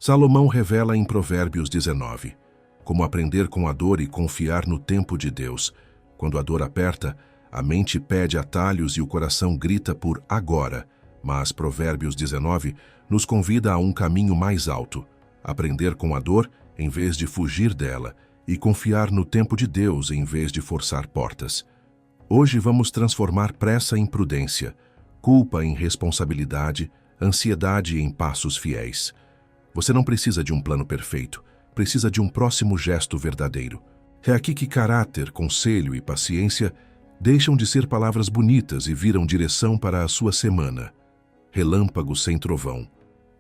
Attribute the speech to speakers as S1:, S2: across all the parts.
S1: Salomão revela em Provérbios 19 como aprender com a dor e confiar no tempo de Deus. Quando a dor aperta, a mente pede atalhos e o coração grita por agora, mas Provérbios 19 nos convida a um caminho mais alto, aprender com a dor em vez de fugir dela e confiar no tempo de Deus em vez de forçar portas. Hoje vamos transformar pressa em prudência, culpa em responsabilidade, ansiedade em passos fiéis. Você não precisa de um plano perfeito, precisa de um próximo gesto verdadeiro. É aqui que caráter, conselho e paciência deixam de ser palavras bonitas e viram direção para a sua semana. Relâmpago sem trovão.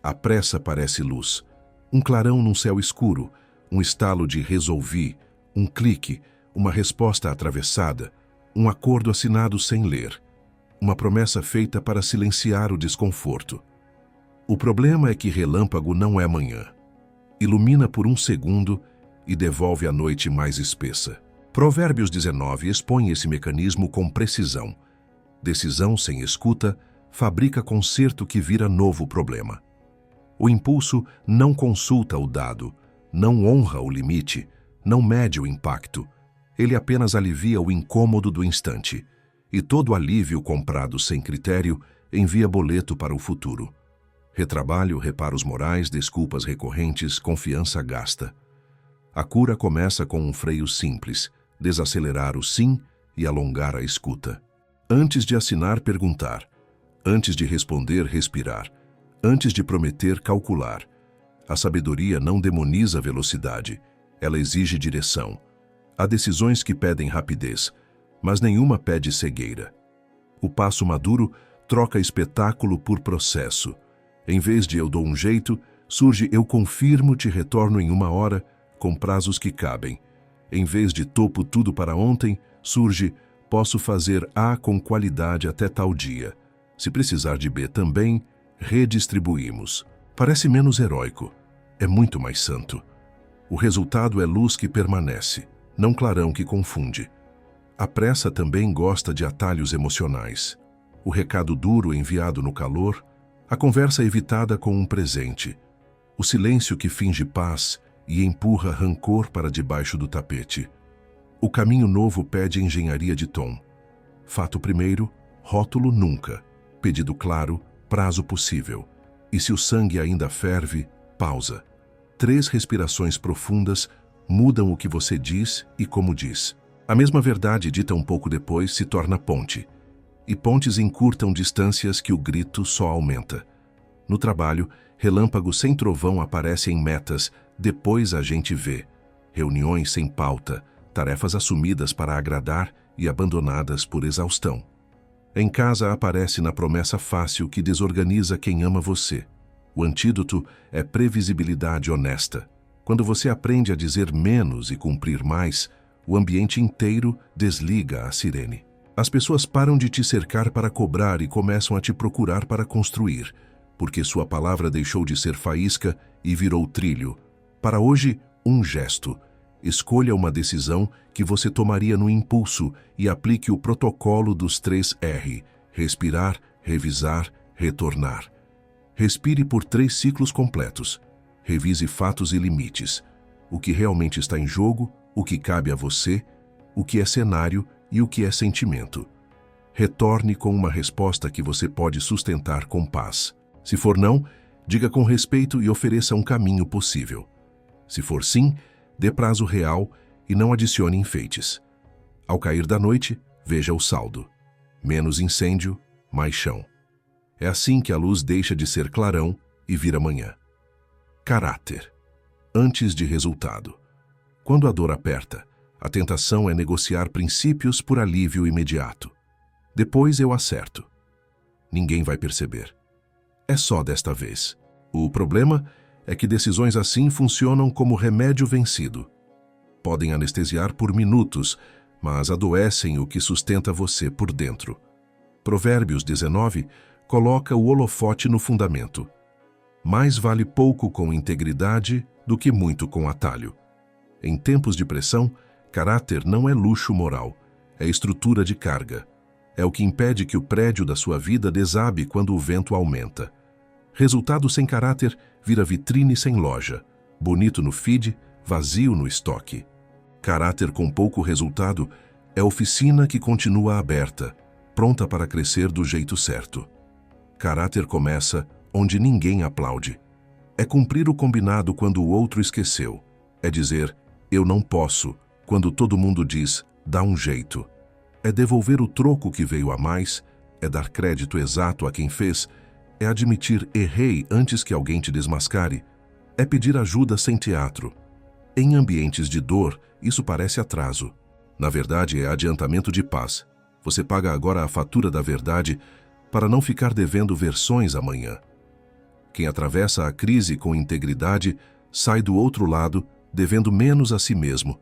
S1: A pressa parece luz. Um clarão num céu escuro, um estalo de resolvi, um clique, uma resposta atravessada, um acordo assinado sem ler, uma promessa feita para silenciar o desconforto. O problema é que relâmpago não é manhã. Ilumina por um segundo e devolve a noite mais espessa. Provérbios 19 expõe esse mecanismo com precisão. Decisão sem escuta fabrica conserto que vira novo problema. O impulso não consulta o dado, não honra o limite, não mede o impacto. Ele apenas alivia o incômodo do instante. E todo alívio comprado sem critério envia boleto para o futuro. Retrabalho, reparos morais, desculpas recorrentes, confiança gasta. A cura começa com um freio simples, desacelerar o sim e alongar a escuta. Antes de assinar, perguntar. Antes de responder, respirar. Antes de prometer, calcular. A sabedoria não demoniza velocidade, ela exige direção. Há decisões que pedem rapidez, mas nenhuma pede cegueira. O passo maduro troca espetáculo por processo. Em vez de eu dou um jeito, surge eu confirmo, te retorno em 1 hora, com prazos que cabem. Em vez de topo tudo para ontem, surge posso fazer A com qualidade até tal dia. Se precisar de B também, redistribuímos. Parece menos heróico, é muito mais santo. O resultado é luz que permanece, não clarão que confunde. A pressa também gosta de atalhos emocionais. O recado duro enviado no calor, a conversa evitada com um presente, o silêncio que finge paz e empurra rancor para debaixo do tapete. O caminho novo pede engenharia de tom. Fato primeiro, rótulo nunca. Pedido claro, prazo possível. E se o sangue ainda ferve, pausa. 3 respirações profundas mudam o que você diz e como diz. A mesma verdade dita um pouco depois se torna ponte. E pontes encurtam distâncias que o grito só aumenta. No trabalho, relâmpago sem trovão aparece em metas, depois a gente vê. Reuniões sem pauta, tarefas assumidas para agradar e abandonadas por exaustão. Em casa aparece na promessa fácil que desorganiza quem ama você. O antídoto é previsibilidade honesta. Quando você aprende a dizer menos e cumprir mais, o ambiente inteiro desliga a sirene. As pessoas param de te cercar para cobrar e começam a te procurar para construir, porque sua palavra deixou de ser faísca e virou trilho. Para hoje, um gesto. Escolha uma decisão que você tomaria no impulso e aplique o protocolo dos 3 R. Respirar, revisar, retornar. Respire por 3 ciclos completos. Revise fatos e limites. O que realmente está em jogo, o que cabe a você, o que é cenário e o que é sentimento. Retorne com uma resposta que você pode sustentar com paz. Se for não, diga com respeito e ofereça um caminho possível. Se for sim, dê prazo real e não adicione enfeites. Ao cair da noite, veja o saldo. Menos incêndio, mais chão. É assim que a luz deixa de ser clarão e vira manhã. Caráter. Antes de resultado. Quando a dor aperta, a tentação é negociar princípios por alívio imediato. Depois eu acerto. Ninguém vai perceber. É só desta vez. O problema é que decisões assim funcionam como remédio vencido. Podem anestesiar por minutos, mas adoecem o que sustenta você por dentro. Provérbios 19 coloca o holofote no fundamento. Mais vale pouco com integridade do que muito com atalho. Em tempos de pressão, caráter não é luxo moral, é estrutura de carga. É o que impede que o prédio da sua vida desabe quando o vento aumenta. Resultado sem caráter vira vitrine sem loja. Bonito no feed, vazio no estoque. Caráter com pouco resultado é oficina que continua aberta, pronta para crescer do jeito certo. Caráter começa onde ninguém aplaude. É cumprir o combinado quando o outro esqueceu. É dizer, eu não posso, quando todo mundo diz, dá um jeito. É devolver o troco que veio a mais, é dar crédito exato a quem fez, é admitir errei antes que alguém te desmascare, é pedir ajuda sem teatro. Em ambientes de dor, isso parece atraso. Na verdade, é adiantamento de paz. Você paga agora a fatura da verdade para não ficar devendo versões amanhã. Quem atravessa a crise com integridade sai do outro lado devendo menos a si mesmo.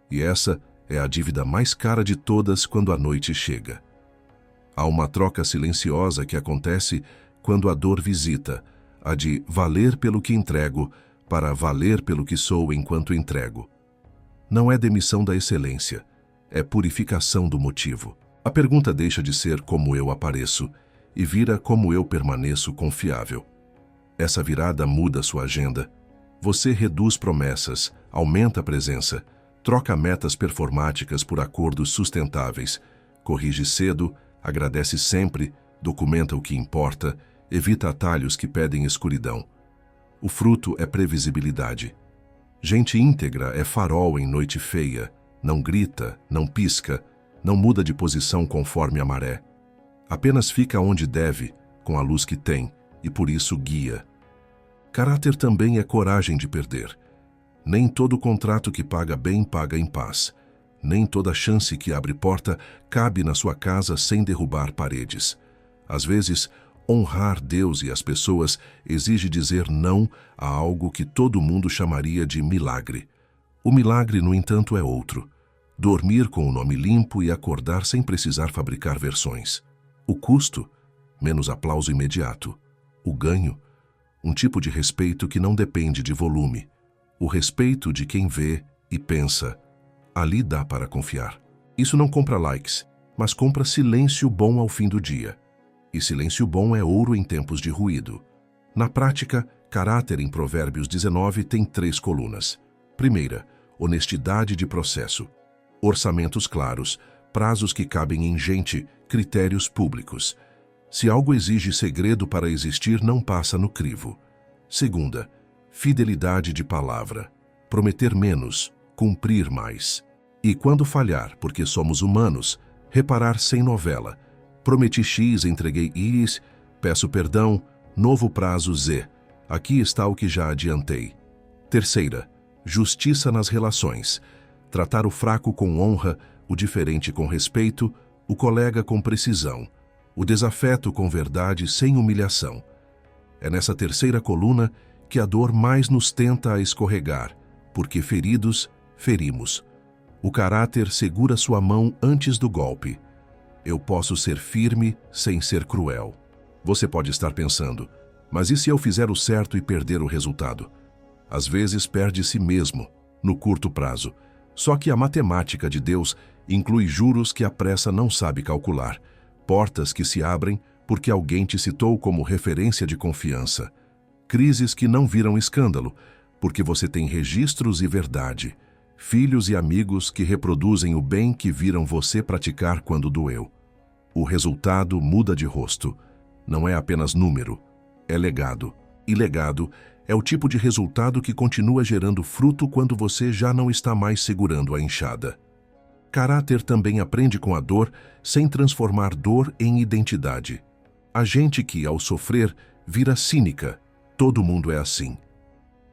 S1: E essa é a dívida mais cara de todas quando a noite chega. Há uma troca silenciosa que acontece quando a dor visita, a de valer pelo que entrego para valer pelo que sou enquanto entrego. Não é demissão da excelência, é purificação do motivo. A pergunta deixa de ser como eu apareço e vira como eu permaneço confiável. Essa virada muda sua agenda. Você reduz promessas, aumenta a presença, troca metas performáticas por acordos sustentáveis, corrige cedo, agradece sempre, documenta o que importa, evita atalhos que pedem escuridão. O fruto é previsibilidade. Gente íntegra é farol em noite feia, não grita, não pisca, não muda de posição conforme a maré. Apenas fica onde deve, com a luz que tem, e por isso guia. Caráter também é coragem de perder. Nem todo contrato que paga bem paga em paz. Nem toda chance que abre porta cabe na sua casa sem derrubar paredes. Às vezes, honrar Deus e as pessoas exige dizer não a algo que todo mundo chamaria de milagre. O milagre, no entanto, é outro. Dormir com o nome limpo e acordar sem precisar fabricar versões. O custo? Menos aplauso imediato. O ganho? Um tipo de respeito que não depende de volume. O respeito de quem vê e pensa. Ali dá para confiar. Isso não compra likes, mas compra silêncio bom ao fim do dia. E silêncio bom é ouro em tempos de ruído. Na prática, caráter em Provérbios 19 tem 3 colunas. Primeira, honestidade de processo. Orçamentos claros, prazos que cabem em gente, critérios públicos. Se algo exige segredo para existir, não passa no crivo. Segunda, fidelidade de palavra. Prometer menos, cumprir mais. E quando falhar, porque somos humanos, reparar sem novela. Prometi X, entreguei Y, peço perdão, novo prazo Z. Aqui está o que já adiantei. Terceira, justiça nas relações. Tratar o fraco com honra, o diferente com respeito, o colega com precisão, o desafeto com verdade sem humilhação. É nessa terceira coluna que a dor mais nos tenta a escorregar, porque feridos, ferimos. O caráter segura sua mão antes do golpe. Eu posso ser firme sem ser cruel. Você pode estar pensando, mas e se eu fizer o certo e perder o resultado? Às vezes perde-se mesmo, no curto prazo. Só que a matemática de Deus inclui juros que a pressa não sabe calcular, portas que se abrem porque alguém te citou como referência de confiança, crises que não viram escândalo, porque você tem registros e verdade, filhos e amigos que reproduzem o bem que viram você praticar quando doeu. O resultado muda de rosto. Não é apenas número, é legado. E legado é o tipo de resultado que continua gerando fruto quando você já não está mais segurando a enxada. Caráter também aprende com a dor sem transformar dor em identidade. Há gente que, ao sofrer, vira cínica. Todo mundo é assim.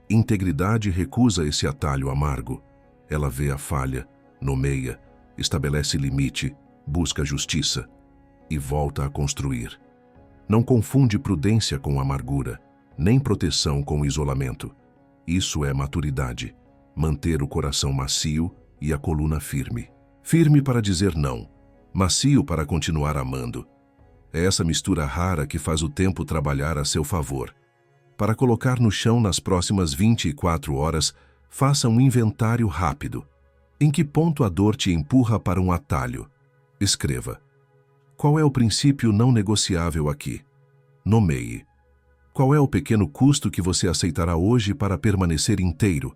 S1: Integridade recusa esse atalho amargo. Ela vê a falha, nomeia, estabelece limite, busca justiça e volta a construir. Não confunde prudência com amargura, nem proteção com isolamento. Isso é maturidade, manter o coração macio e a coluna firme. Firme para dizer não, macio para continuar amando. É essa mistura rara que faz o tempo trabalhar a seu favor. Para colocar no chão nas próximas 24 horas, faça um inventário rápido. Em que ponto a dor te empurra para um atalho? Escreva. Qual é o princípio não negociável aqui? Nomeie. Qual é o pequeno custo que você aceitará hoje para permanecer inteiro?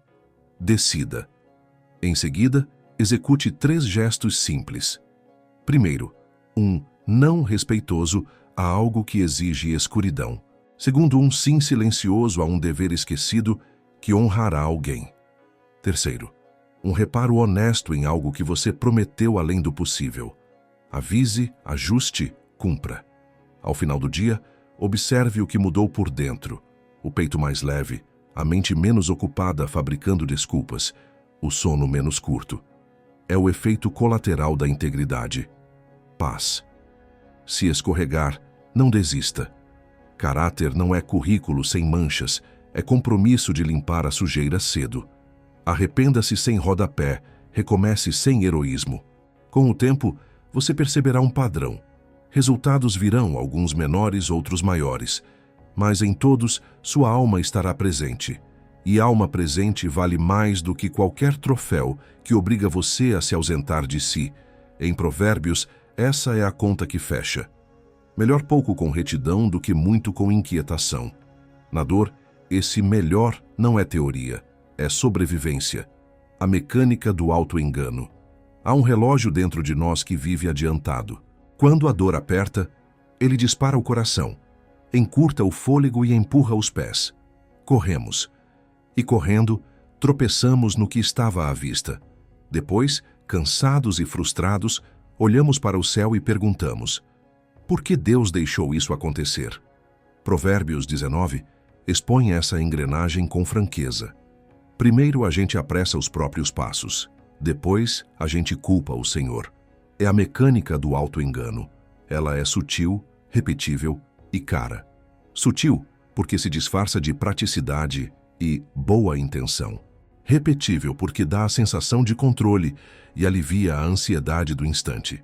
S1: Decida. Em seguida, execute 3 gestos simples. Primeiro, um não respeitoso a algo que exige escuridão. Segundo, um sim silencioso a um dever esquecido que honrará alguém. Terceiro, um reparo honesto em algo que você prometeu além do possível. Avise, ajuste, cumpra. Ao final do dia, observe o que mudou por dentro. O peito mais leve, a mente menos ocupada fabricando desculpas, o sono menos curto. É o efeito colateral da integridade. Paz. Se escorregar, não desista. Caráter não é currículo sem manchas, é compromisso de limpar a sujeira cedo. Arrependa-se sem rodapé, recomece sem heroísmo. Com o tempo, você perceberá um padrão. Resultados virão, alguns menores, outros maiores. Mas em todos, sua alma estará presente. E alma presente vale mais do que qualquer troféu que obriga você a se ausentar de si. Em Provérbios, essa é a conta que fecha. Melhor pouco com retidão do que muito com inquietação. Na dor, esse melhor não é teoria, é sobrevivência. A mecânica do auto-engano. Há um relógio dentro de nós que vive adiantado. Quando a dor aperta, ele dispara o coração, encurta o fôlego e empurra os pés. Corremos. E correndo, tropeçamos no que estava à vista. Depois, cansados e frustrados, olhamos para o céu e perguntamos: por que Deus deixou isso acontecer? Provérbios 19 expõe essa engrenagem com franqueza. Primeiro a gente apressa os próprios passos. Depois a gente culpa o Senhor. É a mecânica do auto-engano. Ela é sutil, repetível e cara. Sutil, porque se disfarça de praticidade e boa intenção. Repetível, porque dá a sensação de controle e alivia a ansiedade do instante.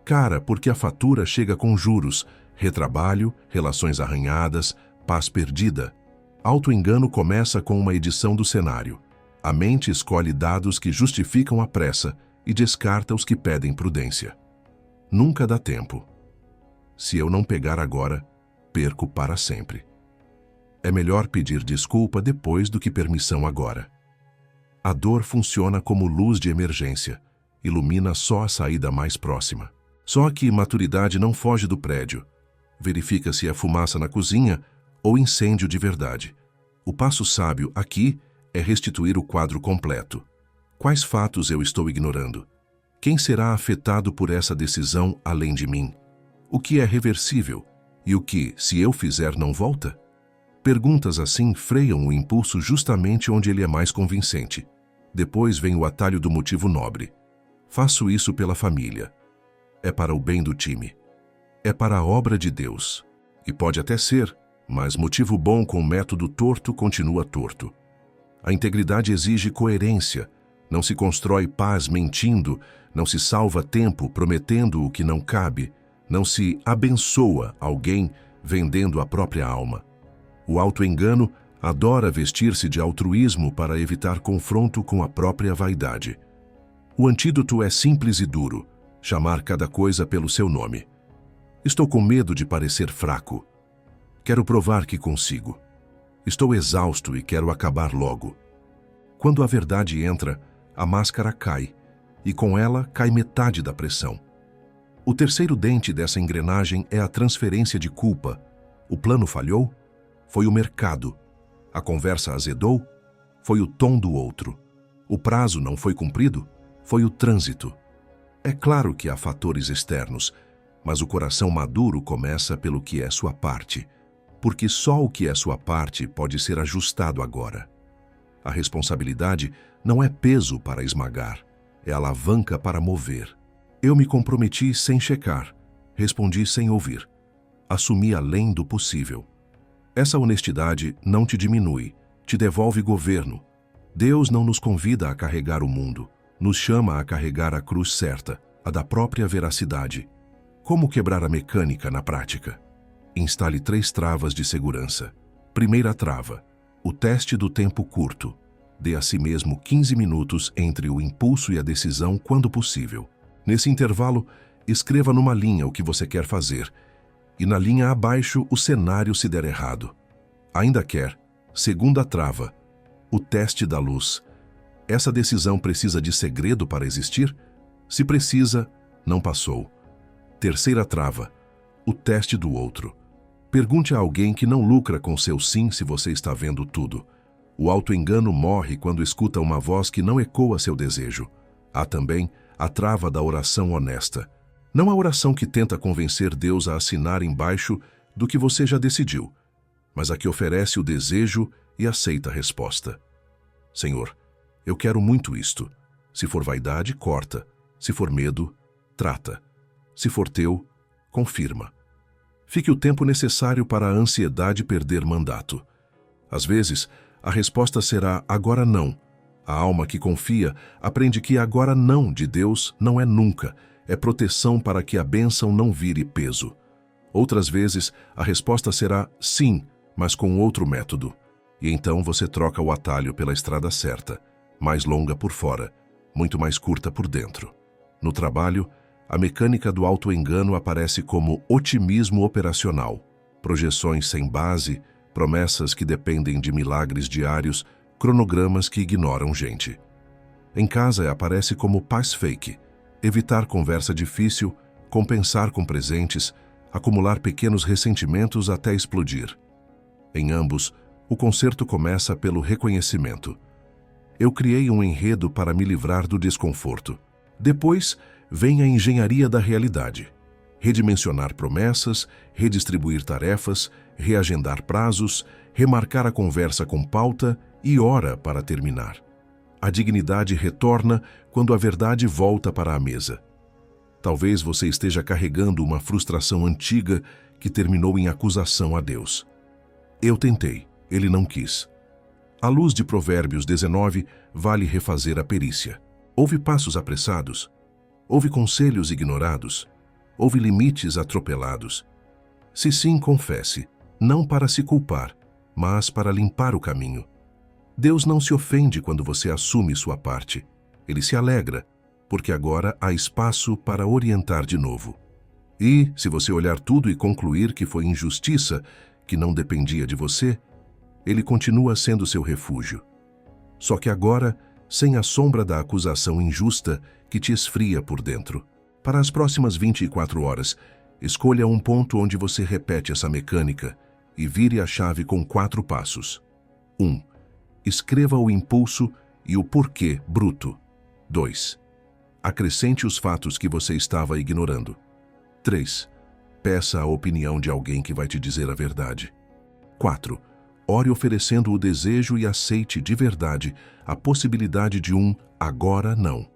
S1: Cara, porque a fatura chega com juros, retrabalho, relações arranhadas, paz perdida. Auto-engano começa com uma edição do cenário. A mente escolhe dados que justificam a pressa e descarta os que pedem prudência. Nunca dá tempo. Se eu não pegar agora, perco para sempre. É melhor pedir desculpa depois do que permissão agora. A dor funciona como luz de emergência, ilumina só a saída mais próxima. Só que maturidade não foge do prédio. Verifica se é fumaça na cozinha ou incêndio de verdade. O passo sábio aqui é restituir o quadro completo. Quais fatos eu estou ignorando? Quem será afetado por essa decisão além de mim? O que é reversível e o que, se eu fizer, não volta? Perguntas assim freiam o impulso justamente onde ele é mais convincente. Depois vem o atalho do motivo nobre. Faço isso pela família. É para o bem do time. É para a obra de Deus. E pode até ser, mas motivo bom com método torto continua torto. A integridade exige coerência. Não se constrói paz mentindo, não se salva tempo prometendo o que não cabe, não se abençoa alguém vendendo a própria alma. O auto-engano adora vestir-se de altruísmo para evitar confronto com a própria vaidade. O antídoto é simples e duro: chamar cada coisa pelo seu nome. Estou com medo de parecer fraco. Quero provar que consigo. Estou exausto e quero acabar logo. Quando a verdade entra, a máscara cai, e com ela cai metade da pressão. O terceiro dente dessa engrenagem é a transferência de culpa. O plano falhou? Foi o mercado. A conversa azedou? Foi o tom do outro. O prazo não foi cumprido? Foi o trânsito. É claro que há fatores externos, mas o coração maduro começa pelo que é sua parte, porque só o que é sua parte pode ser ajustado agora. A responsabilidade não é peso para esmagar, é alavanca para mover. Eu me comprometi sem checar, respondi sem ouvir. Assumi além do possível. Essa honestidade não te diminui, te devolve governo. Deus não nos convida a carregar o mundo, nos chama a carregar a cruz certa, a da própria veracidade. Como quebrar a mecânica na prática? Instale 3 travas de segurança. Primeira trava: o teste do tempo curto. Dê a si mesmo 15 minutos entre o impulso e a decisão quando possível. Nesse intervalo, escreva numa linha o que você quer fazer e na linha abaixo o cenário se der errado. Ainda quer. Segunda trava. O teste da luz. Essa decisão precisa de segredo para existir? Se precisa, não passou. Terceira trava. O teste do outro. Pergunte a alguém que não lucra com seu sim se você está vendo tudo. O auto-engano morre quando escuta uma voz que não ecoa seu desejo. Há também a trava da oração honesta. Não a oração que tenta convencer Deus a assinar embaixo do que você já decidiu, mas a que oferece o desejo e aceita a resposta. Senhor, eu quero muito isto. Se for vaidade, corta. Se for medo, trata. Se for teu, confirma. Fique o tempo necessário para a ansiedade perder mandato. Às vezes, a resposta será agora não. A alma que confia aprende que agora não de Deus não é nunca, é proteção para que a bênção não vire peso. Outras vezes, a resposta será sim, mas com outro método. E então você troca o atalho pela estrada certa, mais longa por fora, muito mais curta por dentro. No trabalho, a mecânica do auto-engano aparece como otimismo operacional, projeções sem base, promessas que dependem de milagres diários, cronogramas que ignoram gente. Em casa aparece como paz fake, evitar conversa difícil, compensar com presentes, acumular pequenos ressentimentos até explodir. Em ambos, o concerto começa pelo reconhecimento. Eu criei um enredo para me livrar do desconforto. Depois, vem a engenharia da realidade. Redimensionar promessas, redistribuir tarefas, reagendar prazos, remarcar a conversa com pauta e hora para terminar. A dignidade retorna quando a verdade volta para a mesa. Talvez você esteja carregando uma frustração antiga que terminou em acusação a Deus. Eu tentei, ele não quis. À luz de Provérbios 19, vale refazer a perícia. Houve passos apressados? Houve conselhos ignorados? Houve limites atropelados? Se sim, confesse, não para se culpar, mas para limpar o caminho. Deus não se ofende quando você assume sua parte. Ele se alegra, porque agora há espaço para orientar de novo. E, se você olhar tudo e concluir que foi injustiça, que não dependia de você, ele continua sendo seu refúgio. Só que agora, sem a sombra da acusação injusta que te esfria por dentro. Para as próximas 24 horas, escolha um ponto onde você repete essa mecânica e vire a chave com 4 passos. 1. Escreva o impulso e o porquê bruto. 2. Acrescente os fatos que você estava ignorando. 3. Peça a opinião de alguém que vai te dizer a verdade. 4. Ore oferecendo o desejo e aceite de verdade a possibilidade de um agora não.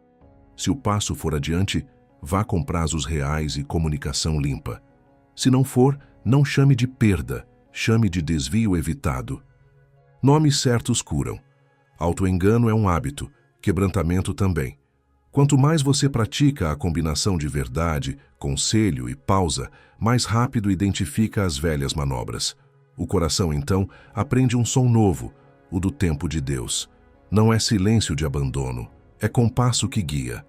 S1: Se o passo for adiante, vá com prazos reais e comunicação limpa. Se não for, não chame de perda, chame de desvio evitado. Nomes certos curam. Auto-engano é um hábito, quebrantamento também. Quanto mais você pratica a combinação de verdade, conselho e pausa, mais rápido identifica as velhas manobras. O coração, então, aprende um som novo, o do tempo de Deus. Não é silêncio de abandono, é compasso que guia.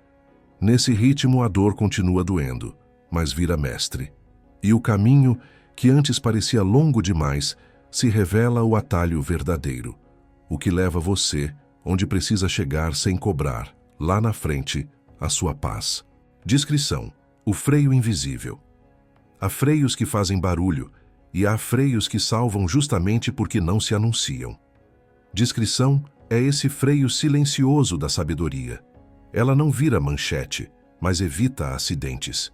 S1: Nesse ritmo a dor continua doendo, mas vira mestre. E o caminho, que antes parecia longo demais, se revela o atalho verdadeiro, o que leva você onde precisa chegar sem cobrar, lá na frente, a sua paz. Descrição: o freio invisível. Há freios que fazem barulho, e há freios que salvam justamente porque não se anunciam. Discrição é esse freio silencioso da sabedoria. Ela não vira manchete, mas evita acidentes.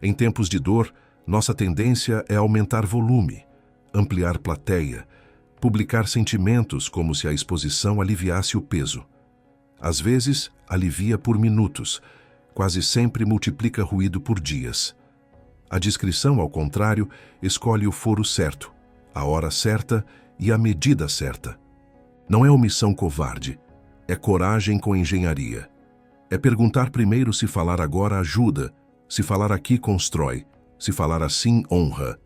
S1: Em tempos de dor, nossa tendência é aumentar volume, ampliar plateia, publicar sentimentos como se a exposição aliviasse o peso. Às vezes, alivia por minutos, quase sempre multiplica ruído por dias. A discrição, ao contrário, escolhe o foro certo, a hora certa e a medida certa. Não é omissão covarde, é coragem com engenharia. É perguntar primeiro se falar agora ajuda, se falar aqui constrói, se falar assim honra.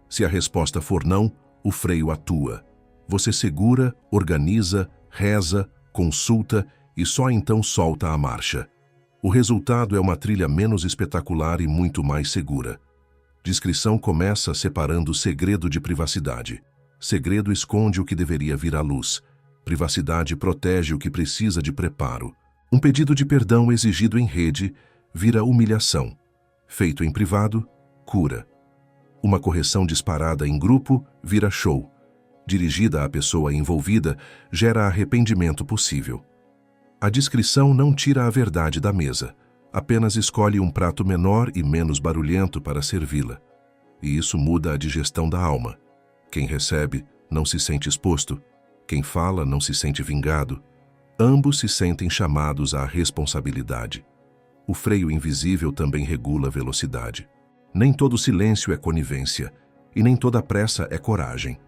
S1: Se a resposta for não, o freio atua. Você segura, organiza, reza, consulta e só então solta a marcha. O resultado é uma trilha menos espetacular e muito mais segura. Discrição começa separando segredo de privacidade. Segredo esconde o que deveria vir à luz. Privacidade protege o que precisa de preparo. Um pedido de perdão exigido em rede vira humilhação. Feito em privado, cura. Uma correção disparada em grupo vira show. Dirigida à pessoa envolvida, gera arrependimento possível. A discrição não tira a verdade da mesa, apenas escolhe um prato menor e menos barulhento para servi-la. E isso muda a digestão da alma. Quem recebe não se sente exposto, quem fala não se sente vingado. Ambos se sentem chamados à responsabilidade. O freio invisível também regula a velocidade. Nem todo silêncio é conivência, e nem toda pressa é coragem.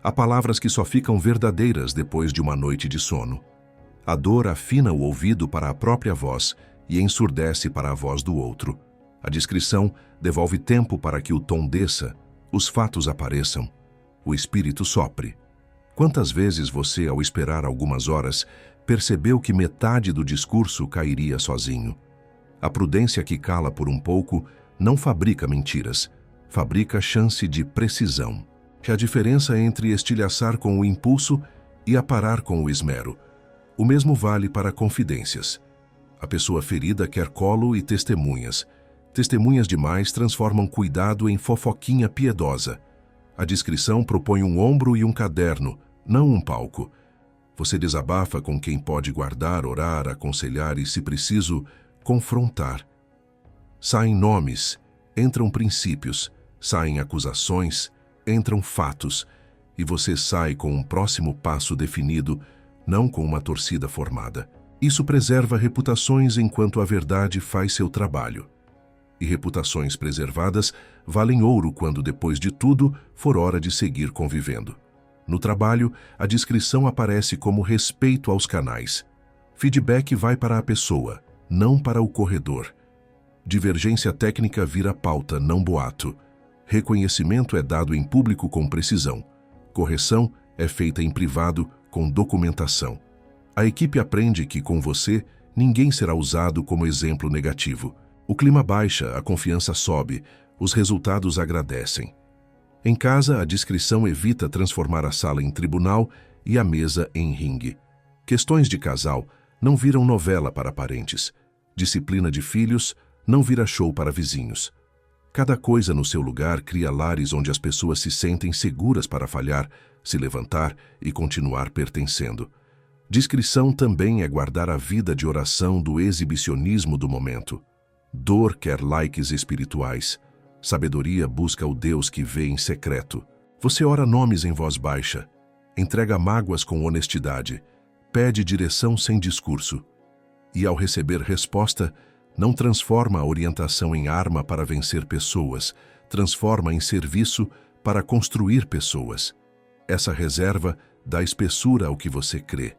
S1: Há palavras que só ficam verdadeiras depois de uma noite de sono. A dor afina o ouvido para a própria voz e ensurdece para a voz do outro. A discrição devolve tempo para que o tom desça, os fatos apareçam, o espírito sopre. Quantas vezes você, ao esperar algumas horas, percebeu que metade do discurso cairia sozinho? A prudência que cala por um pouco não fabrica mentiras, fabrica chance de precisão. É a diferença entre estilhaçar com o impulso e aparar com o esmero. O mesmo vale para confidências. A pessoa ferida quer colo e testemunhas. Testemunhas demais transformam cuidado em fofoquinha piedosa. A discrição propõe um ombro e um caderno, não um palco. Você desabafa com quem pode guardar, orar, aconselhar e, se preciso, confrontar. Saem nomes, entram princípios, saem acusações, entram fatos, e você sai com um próximo passo definido, não com uma torcida formada. Isso preserva reputações enquanto a verdade faz seu trabalho. E reputações preservadas valem ouro quando, depois de tudo, for hora de seguir convivendo. No trabalho, a discrição aparece como respeito aos canais. Feedback vai para a pessoa, não para o corredor. Divergência técnica vira pauta, não boato. Reconhecimento é dado em público com precisão. Correção é feita em privado com documentação. A equipe aprende que, com você, ninguém será usado como exemplo negativo. O clima baixa, a confiança sobe, os resultados agradecem. Em casa, a discrição evita transformar a sala em tribunal e a mesa em ringue. Questões de casal não viram novela para parentes. Disciplina de filhos não vira show para vizinhos. Cada coisa no seu lugar cria lares onde as pessoas se sentem seguras para falhar, se levantar e continuar pertencendo. Discrição também é guardar a vida de oração do exibicionismo do momento. Dor quer likes espirituais. Sabedoria busca o Deus que vê em secreto. Você ora nomes em voz baixa. Entrega mágoas com honestidade. Pede direção sem discurso. E ao receber resposta, não transforma a orientação em arma para vencer pessoas, transforma em serviço para construir pessoas. Essa reserva dá espessura ao que você crê.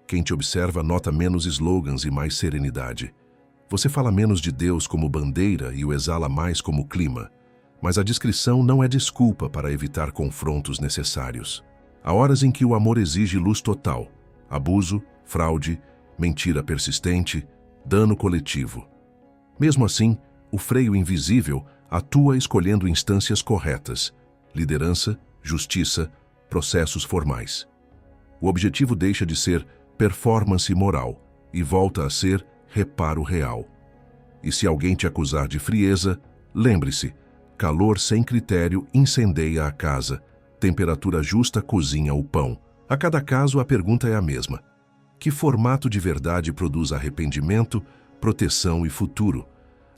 S1: Quem te observa nota menos slogans e mais serenidade. Você fala menos de Deus como bandeira e o exala mais como clima. Mas a discrição não é desculpa para evitar confrontos necessários. Há horas em que o amor exige luz total. Abuso, fraude, mentira persistente, dano coletivo. Mesmo assim, o freio invisível atua escolhendo instâncias corretas. Liderança, justiça, processos formais. O objetivo deixa de ser performance moral e volta a ser reparo real. E se alguém te acusar de frieza, lembre-se, calor sem critério incendeia a casa, temperatura justa cozinha o pão. A cada caso a pergunta é a mesma. Que formato de verdade produz arrependimento, proteção e futuro?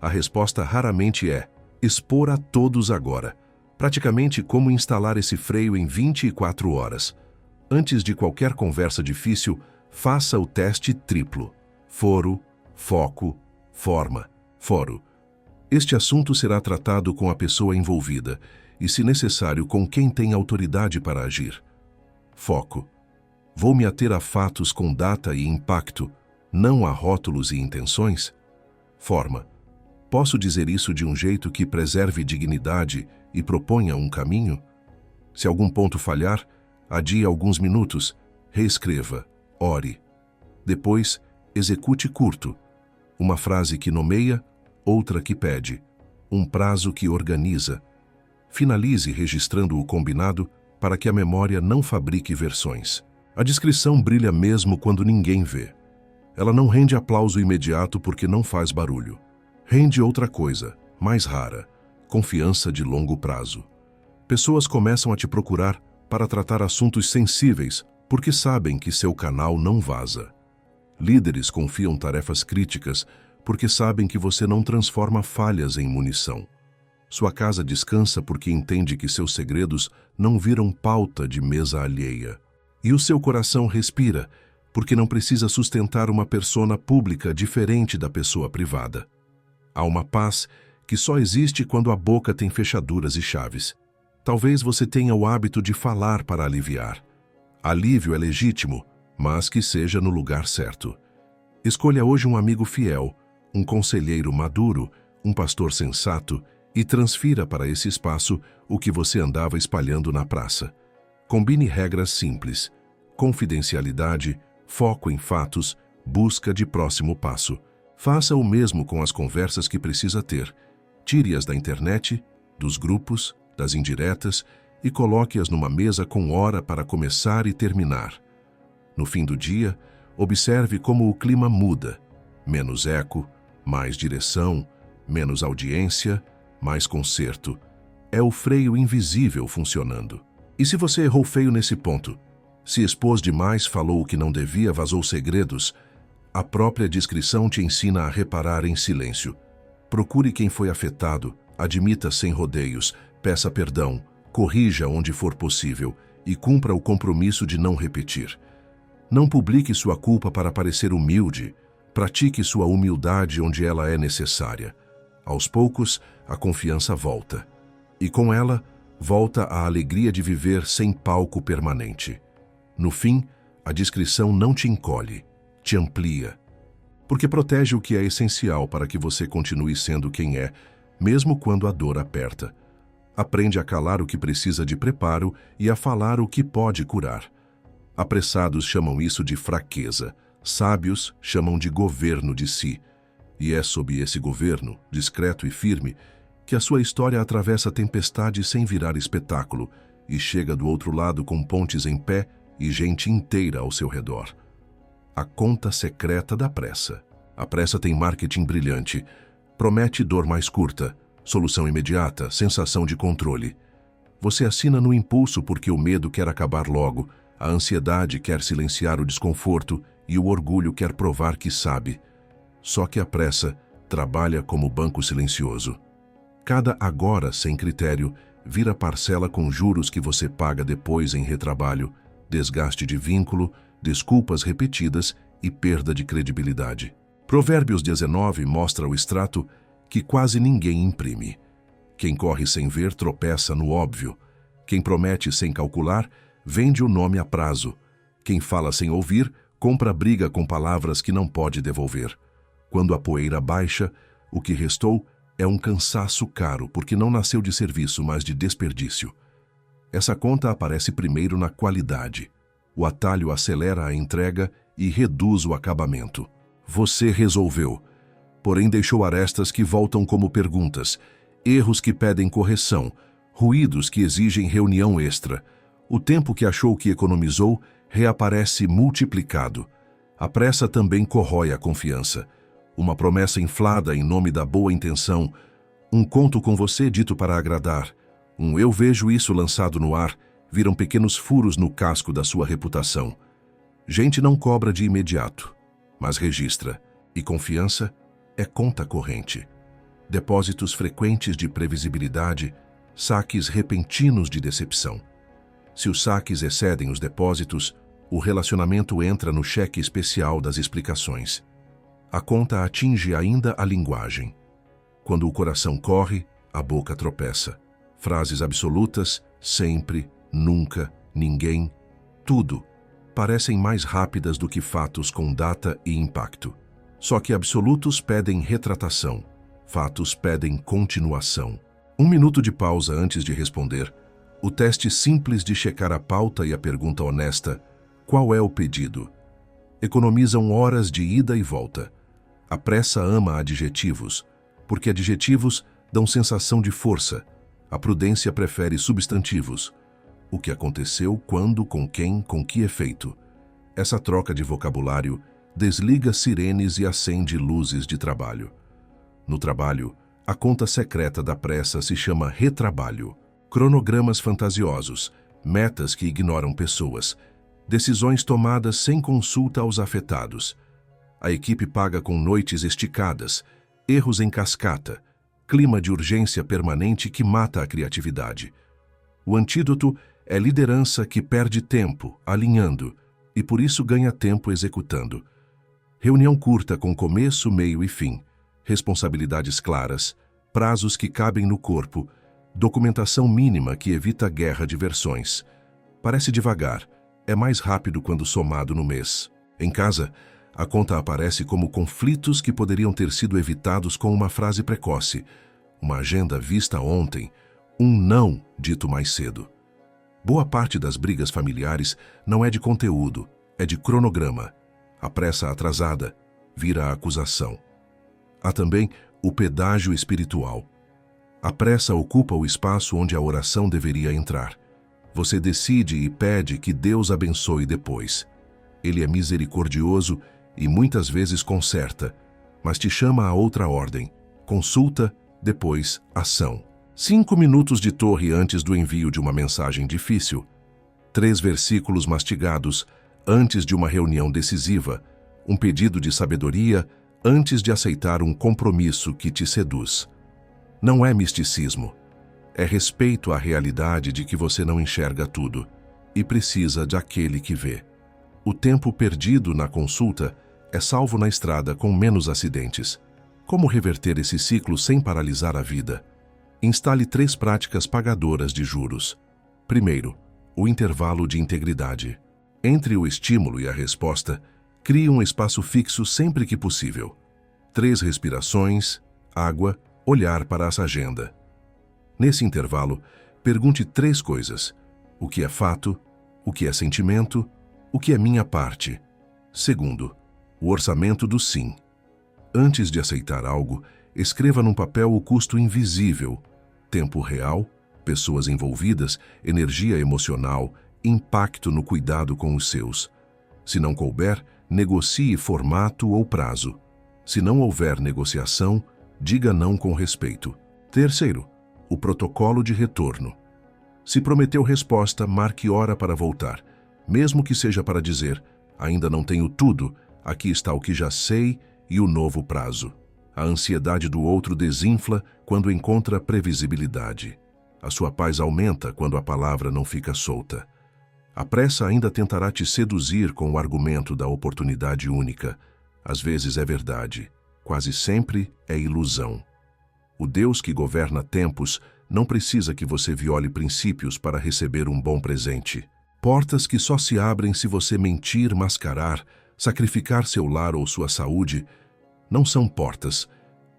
S1: A resposta raramente é expor a todos agora. Praticamente como instalar esse freio em 24 horas. Antes de qualquer conversa difícil, faça o teste triplo. Foro, foco, forma, foro. Este assunto será tratado com a pessoa envolvida e, se necessário, com quem tem autoridade para agir. Foco. Vou me ater a fatos com data e impacto, não a rótulos e intenções? Forma. Posso dizer isso de um jeito que preserve dignidade e proponha um caminho? Se algum ponto falhar, adie alguns minutos, reescreva, ore. Depois, execute curto. Uma frase que nomeia, outra que pede. Um prazo que organiza. Finalize registrando o combinado para que a memória não fabrique versões. A descrição brilha mesmo quando ninguém vê. Ela não rende aplauso imediato porque não faz barulho. Rende outra coisa, mais rara: confiança de longo prazo. Pessoas começam a te procurar para tratar assuntos sensíveis porque sabem que seu canal não vaza. Líderes confiam tarefas críticas porque sabem que você não transforma falhas em munição. Sua casa descansa porque entende que seus segredos não viram pauta de mesa alheia. E o seu coração respira porque não precisa sustentar uma persona pública diferente da pessoa privada. Há uma paz que só existe quando a boca tem fechaduras e chaves. Talvez você tenha o hábito de falar para aliviar. Alívio é legítimo, mas que seja no lugar certo. Escolha hoje um amigo fiel, um conselheiro maduro, um pastor sensato e transfira para esse espaço o que você andava espalhando na praça. Combine regras simples: confidencialidade, foco em fatos, busca de próximo passo. Faça o mesmo com as conversas que precisa ter. Tire-as da internet, dos grupos, das indiretas e coloque-as numa mesa com hora para começar e terminar. No fim do dia, observe como o clima muda. Menos eco, mais direção, menos audiência, mais conserto. É o freio invisível funcionando. E se você errou feio nesse ponto? Se expôs demais, falou o que não devia, vazou segredos? A própria descrição te ensina a reparar em silêncio. Procure quem foi afetado, admita sem rodeios, peça perdão, corrija onde for possível e cumpra o compromisso de não repetir. Não publique sua culpa para parecer humilde, pratique sua humildade onde ela é necessária. Aos poucos, a confiança volta. E com ela, volta a alegria de viver sem palco permanente. No fim, a discrição não te encolhe, te amplia. Porque protege o que é essencial para que você continue sendo quem é, mesmo quando a dor aperta. Aprende a calar o que precisa de preparo e a falar o que pode curar. Apressados chamam isso de fraqueza, sábios chamam de governo de si. E é sob esse governo, discreto e firme, que a sua história atravessa a tempestade sem virar espetáculo e chega do outro lado com pontes em pé e gente inteira ao seu redor. A conta secreta da pressa. A pressa tem marketing brilhante, promete dor mais curta, solução imediata, sensação de controle. Você assina no impulso porque o medo quer acabar logo, a ansiedade quer silenciar o desconforto e o orgulho quer provar que sabe. Só que a pressa trabalha como banco silencioso. Cada agora sem critério vira parcela com juros que você paga depois em retrabalho, desgaste de vínculo, desculpas repetidas e perda de credibilidade. Provérbios 19 mostra o extrato que quase ninguém imprime. Quem corre sem ver tropeça no óbvio. Quem promete sem calcular, vende o nome a prazo. Quem fala sem ouvir, compra briga com palavras que não pode devolver. Quando a poeira baixa, o que restou é um cansaço caro, porque não nasceu de serviço, mas de desperdício. Essa conta aparece primeiro na qualidade. O atalho acelera a entrega e reduz o acabamento. Você resolveu, porém deixou arestas que voltam como perguntas, erros que pedem correção, ruídos que exigem reunião extra. O tempo que achou que economizou reaparece multiplicado. A pressa também corrói a confiança. Uma promessa inflada em nome da boa intenção, um conto com você dito para agradar, um eu vejo isso lançado no ar, viram pequenos furos no casco da sua reputação. Gente não cobra de imediato, mas registra, e confiança é conta corrente. Depósitos frequentes de previsibilidade, saques repentinos de decepção. Se os saques excedem os depósitos, o relacionamento entra no cheque especial das explicações. A conta atinge ainda a linguagem. Quando o coração corre, a boca tropeça. Frases absolutas, sempre, nunca, ninguém, tudo, parecem mais rápidas do que fatos com data e impacto. Só que absolutos pedem retratação, fatos pedem continuação. 1 minuto de pausa antes de responder. O teste simples de checar a pauta e a pergunta honesta: qual é o pedido? Economizam horas de ida e volta. A pressa ama adjetivos, porque adjetivos dão sensação de força. A prudência prefere substantivos. o que aconteceu, quando, com quem, com que efeito. Essa troca de vocabulário desliga sirenes e acende luzes de trabalho. No trabalho, a conta secreta da pressa se chama retrabalho. Cronogramas fantasiosos, metas que ignoram pessoas, decisões tomadas sem consulta aos afetados. A equipe paga com noites esticadas, erros em cascata, clima de urgência permanente que mata a criatividade. O antídoto é liderança que perde tempo alinhando e por isso ganha tempo executando. Reunião curta com começo, meio e fim, responsabilidades claras, prazos que cabem no corpo, documentação mínima que evita guerra de versões. Parece devagar, é mais rápido quando somado no mês. Em casa, a conta aparece como conflitos que poderiam ter sido evitados com uma frase precoce, uma agenda vista ontem, um não dito mais cedo. Boa parte das brigas familiares não é de conteúdo, é de cronograma. A pressa atrasada vira acusação. Há também o pedágio espiritual. A pressa ocupa o espaço onde a oração deveria entrar. Você decide e pede que Deus abençoe depois. Ele é misericordioso e muitas vezes conserta, mas te chama a outra ordem. Consulta, depois ação. 5 minutos de torre antes do envio de uma mensagem difícil. 3 versículos mastigados antes de uma reunião decisiva. Um pedido de sabedoria antes de aceitar um compromisso que te seduz. Não é misticismo. É respeito à realidade de que você não enxerga tudo e precisa de aquele que vê. O tempo perdido na consulta é salvo na estrada com menos acidentes. Como reverter esse ciclo sem paralisar a vida? Instale 3 práticas pagadoras de juros. Primeiro, o intervalo de integridade. Entre o estímulo e a resposta, crie um espaço fixo sempre que possível. 3 respirações, água, olhar para essa agenda. Nesse intervalo, pergunte 3 coisas. O que é fato? O que é sentimento? O que é minha parte? Segundo, o orçamento do sim. Antes de aceitar algo, escreva num papel o custo invisível, tempo real, pessoas envolvidas, energia emocional, impacto no cuidado com os seus. Se não couber, negocie formato ou prazo. Se não houver negociação, diga não com respeito. Terceiro, o protocolo de retorno. Se prometeu resposta, marque hora para voltar. Mesmo que seja para dizer, ainda não tenho tudo, aqui está o que já sei e o novo prazo. A ansiedade do outro desinfla quando encontra previsibilidade. A sua paz aumenta quando a palavra não fica solta. A pressa ainda tentará te seduzir com o argumento da oportunidade única. Às vezes é verdade, quase sempre é ilusão. O Deus que governa tempos não precisa que você viole princípios para receber um bom presente. Portas que só se abrem se você mentir, mascarar, sacrificar seu lar ou sua saúde, não são portas,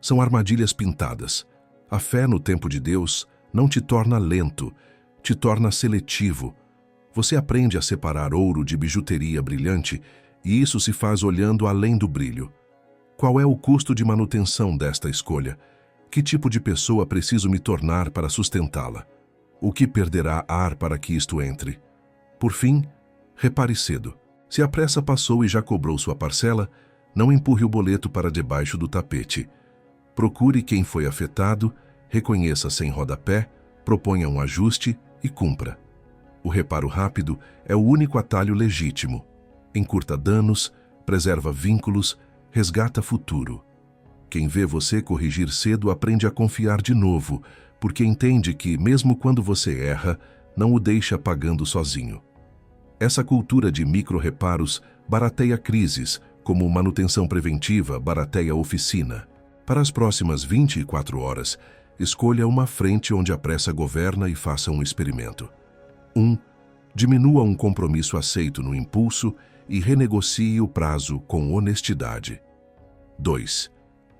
S1: são armadilhas pintadas. A fé no tempo de Deus não te torna lento, te torna seletivo. Você aprende a separar ouro de bijuteria brilhante e isso se faz olhando além do brilho. Qual é o custo de manutenção desta escolha? Que tipo de pessoa preciso me tornar para sustentá-la? O que perderá ar para que isto entre? Por fim, repare cedo. Se a pressa passou e já cobrou sua parcela, não empurre o boleto para debaixo do tapete. Procure quem foi afetado, reconheça sem rodapé, proponha um ajuste e cumpra. O reparo rápido é o único atalho legítimo. Encurta danos, preserva vínculos, resgata futuro. Quem vê você corrigir cedo aprende a confiar de novo, porque entende que, mesmo quando você erra, não o deixa pagando sozinho. Essa cultura de micro-reparos barateia crises, como manutenção preventiva barateia oficina. Para as próximas 24 horas, escolha uma frente onde a pressa governa e faça um experimento. 1. Diminua um compromisso aceito no impulso e renegocie o prazo com honestidade. 2.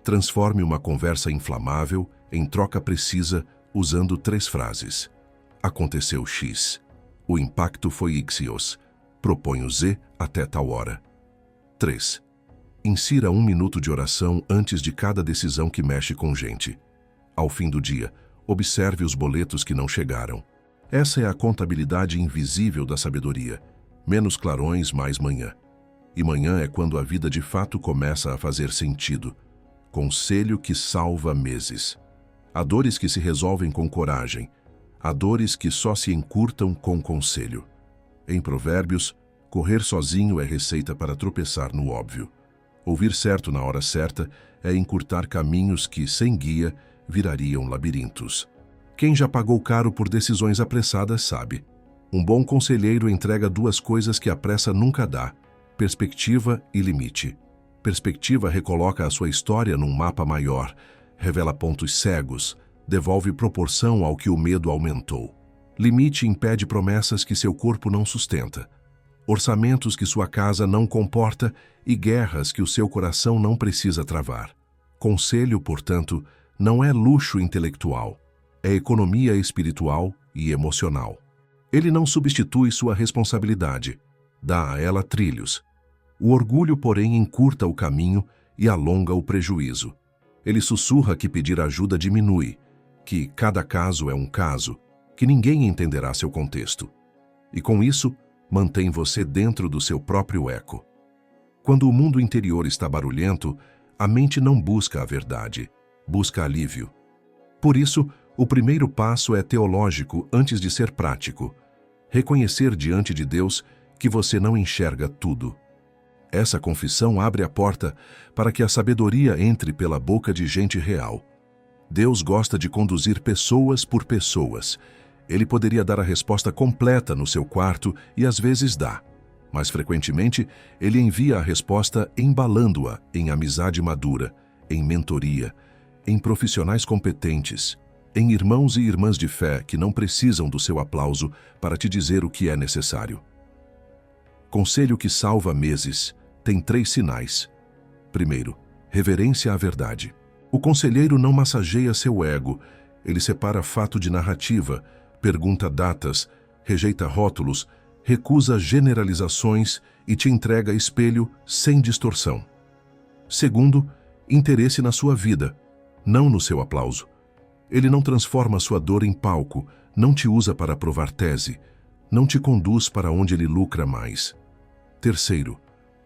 S1: Transforme uma conversa inflamável em troca precisa usando 3 frases. Aconteceu X. O impacto foi Ixios. Proponho Z até tal hora. 3. Insira 1 minuto de oração antes de cada decisão que mexe com gente. Ao fim do dia, observe os boletos que não chegaram. Essa é a contabilidade invisível da sabedoria. Menos clarões, mais manhã. E manhã é quando a vida de fato começa a fazer sentido. Conselho que salva meses. Há dores que se resolvem com coragem. Há dores que só se encurtam com conselho. Em Provérbios, correr sozinho é receita para tropeçar no óbvio. Ouvir certo na hora certa é encurtar caminhos que, sem guia, virariam labirintos. Quem já pagou caro por decisões apressadas sabe. Um bom conselheiro entrega duas coisas que a pressa nunca dá: perspectiva e limite. Perspectiva recoloca a sua história num mapa maior, revela pontos cegos, devolve proporção ao que o medo aumentou. Limite impede promessas que seu corpo não sustenta, orçamentos que sua casa não comporta e guerras que o seu coração não precisa travar. Conselho, portanto, não é luxo intelectual, é economia espiritual e emocional. Ele não substitui sua responsabilidade, dá a ela trilhos. O orgulho, porém, encurta o caminho e alonga o prejuízo. Ele sussurra que pedir ajuda diminui, que cada caso é um caso, que ninguém entenderá seu contexto. E com isso, mantém você dentro do seu próprio eco. Quando o mundo interior está barulhento, a mente não busca a verdade, busca alívio. Por isso, o primeiro passo é teológico antes de ser prático. Reconhecer diante de Deus que você não enxerga tudo. Essa confissão abre a porta para que a sabedoria entre pela boca de gente real. Deus gosta de conduzir pessoas por pessoas. Ele poderia dar a resposta completa no seu quarto e às vezes dá. Mas frequentemente, ele envia a resposta embalando-a em amizade madura, em mentoria, em profissionais competentes, em irmãos e irmãs de fé que não precisam do seu aplauso para te dizer o que é necessário. Conselho que salva meses tem 3 sinais. Primeiro, reverência à verdade. O conselheiro não massageia seu ego, ele separa fato de narrativa, pergunta datas, rejeita rótulos, recusa generalizações e te entrega espelho sem distorção. Segundo, interesse na sua vida, não no seu aplauso. Ele não transforma sua dor em palco, não te usa para provar tese, não te conduz para onde ele lucra mais. Terceiro,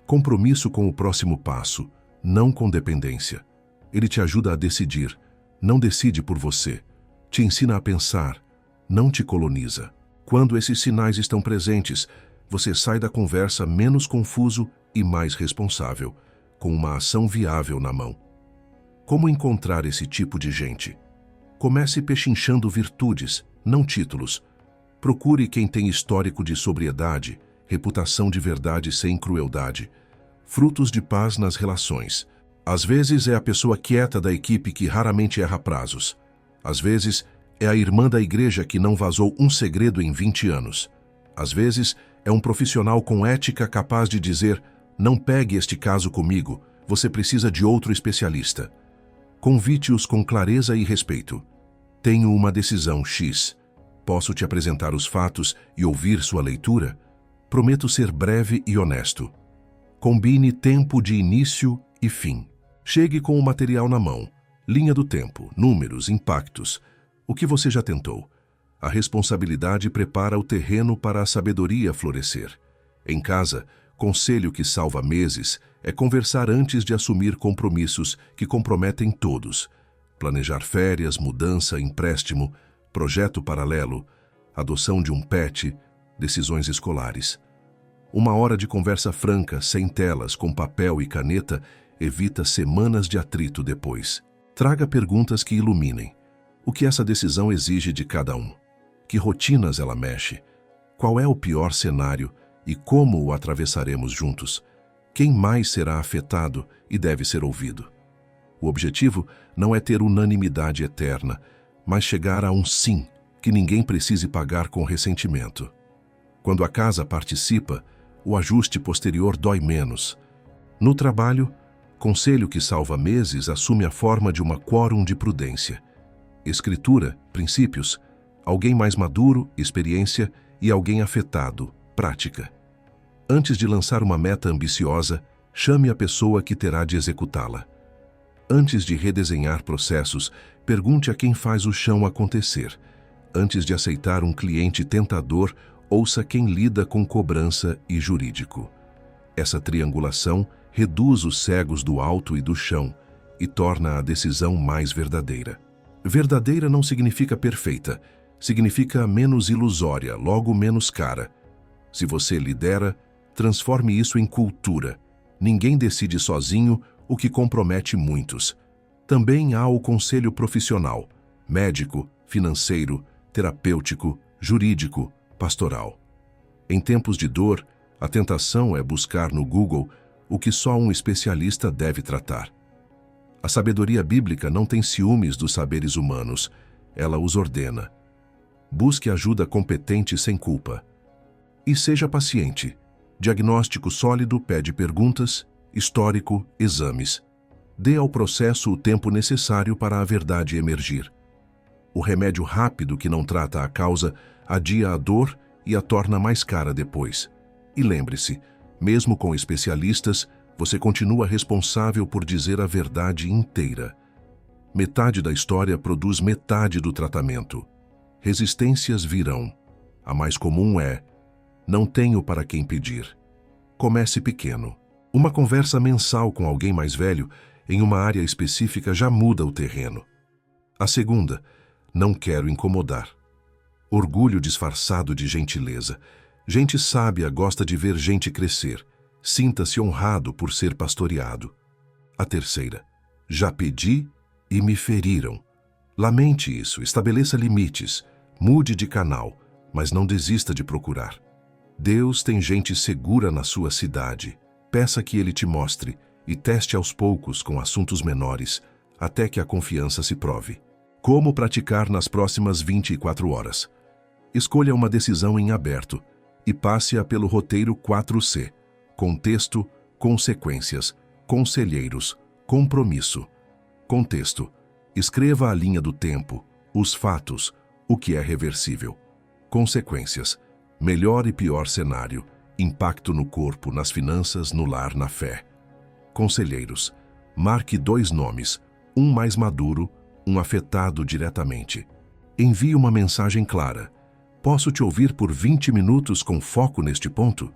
S1: compromisso com o próximo passo, não com dependência. Ele te ajuda a decidir, não decide por você. Te ensina a pensar, não te coloniza. Quando esses sinais estão presentes, você sai da conversa menos confuso e mais responsável, com uma ação viável na mão. Como encontrar esse tipo de gente? Comece pechinchando virtudes, não títulos. Procure quem tem histórico de sobriedade, reputação de verdade sem crueldade, frutos de paz nas relações. Às vezes é a pessoa quieta da equipe que raramente erra prazos. Às vezes é a irmã da igreja que não vazou um segredo em 20 anos. Às vezes é um profissional com ética capaz de dizer: não pegue este caso comigo, você precisa de outro especialista. Convite-os com clareza e respeito. Tenho uma decisão X. Posso te apresentar os fatos e ouvir sua leitura? Prometo ser breve e honesto. Combine tempo de início e fim. Chegue com o material na mão. Linha do tempo, números, impactos. O que você já tentou? A responsabilidade prepara o terreno para a sabedoria florescer. Em casa, conselho que salva meses é conversar antes de assumir compromissos que comprometem todos. Planejar férias, mudança, empréstimo, projeto paralelo, adoção de um pet, decisões escolares. 1 hora de conversa franca, sem telas, com papel e caneta, evita semanas de atrito depois. Traga perguntas que iluminem. O que essa decisão exige de cada um? Que rotinas ela mexe? Qual é o pior cenário e como o atravessaremos juntos? Quem mais será afetado e deve ser ouvido? O objetivo não é ter unanimidade eterna, mas chegar a um sim, que ninguém precise pagar com ressentimento. Quando a casa participa, o ajuste posterior dói menos. No trabalho, conselho que salva meses assume a forma de uma quórum de prudência. Escritura, princípios, alguém mais maduro, experiência e alguém afetado, prática. Antes de lançar uma meta ambiciosa, chame a pessoa que terá de executá-la. Antes de redesenhar processos, pergunte a quem faz o chão acontecer. Antes de aceitar um cliente tentador, ouça quem lida com cobrança e jurídico. Essa triangulação reduz os cegos do alto e do chão e torna a decisão mais verdadeira. Verdadeira não significa perfeita, significa menos ilusória, logo menos cara. Se você lidera, transforme isso em cultura. Ninguém decide sozinho, o que compromete muitos. Também há o conselho profissional, médico, financeiro, terapêutico, jurídico, pastoral. Em tempos de dor, a tentação é buscar no Google o que só um especialista deve tratar. A sabedoria bíblica não tem ciúmes dos saberes humanos, ela os ordena. Busque ajuda competente sem culpa. E seja paciente. Diagnóstico sólido pede perguntas, histórico, exames. Dê ao processo o tempo necessário para a verdade emergir. O remédio rápido que não trata a causa adia a dor e a torna mais cara depois. E lembre-se, mesmo com especialistas, você continua responsável por dizer a verdade inteira. Metade da história produz metade do tratamento. Resistências virão. A mais comum é: não tenho para quem pedir. Comece pequeno. Uma conversa mensal com alguém mais velho em uma área específica já muda o terreno. A segunda: não quero incomodar. Orgulho disfarçado de gentileza. Gente sábia gosta de ver gente crescer. Sinta-se honrado por ser pastoreado. A terceira: já pedi e me feriram. Lamente isso, estabeleça limites, mude de canal, mas não desista de procurar. Deus tem gente segura na sua cidade. Peça que Ele te mostre e teste aos poucos com assuntos menores, até que a confiança se prove. Como praticar nas próximas 24 horas? Escolha uma decisão em aberto e passe-a pelo roteiro 4C. Contexto, consequências, conselheiros, compromisso. Contexto: escreva a linha do tempo, os fatos, o que é reversível. Consequências: melhor e pior cenário, impacto no corpo, nas finanças, no lar, na fé. Conselheiros: marque 2 nomes, um mais maduro, um afetado diretamente. Envie uma mensagem clara: posso te ouvir por 20 minutos com foco neste ponto?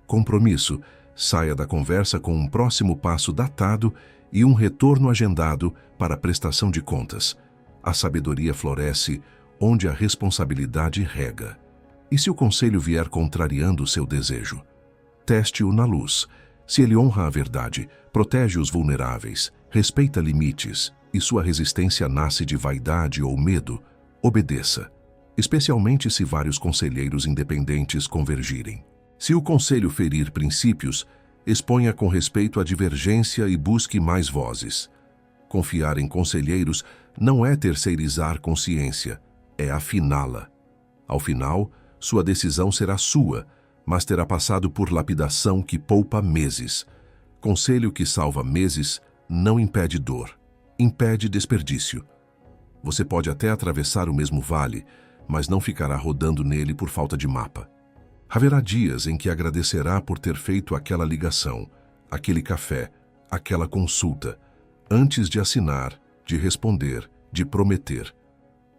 S1: Compromisso: saia da conversa com um próximo passo datado e um retorno agendado para a prestação de contas. A sabedoria floresce onde a responsabilidade rega. E se o conselho vier contrariando o seu desejo? Teste-o na luz. Se ele honra a verdade, protege os vulneráveis, respeita limites e sua resistência nasce de vaidade ou medo, obedeça, especialmente se vários conselheiros independentes convergirem. Se o conselho ferir princípios, exponha com respeito a divergência e busque mais vozes. Confiar em conselheiros não é terceirizar consciência, é afiná-la. Ao final, sua decisão será sua, mas terá passado por lapidação que poupa meses. Conselho que salva meses não impede dor, impede desperdício. Você pode até atravessar o mesmo vale, mas não ficará rodando nele por falta de mapa. Haverá dias em que agradecerá por ter feito aquela ligação, aquele café, aquela consulta, antes de assinar, de responder, de prometer.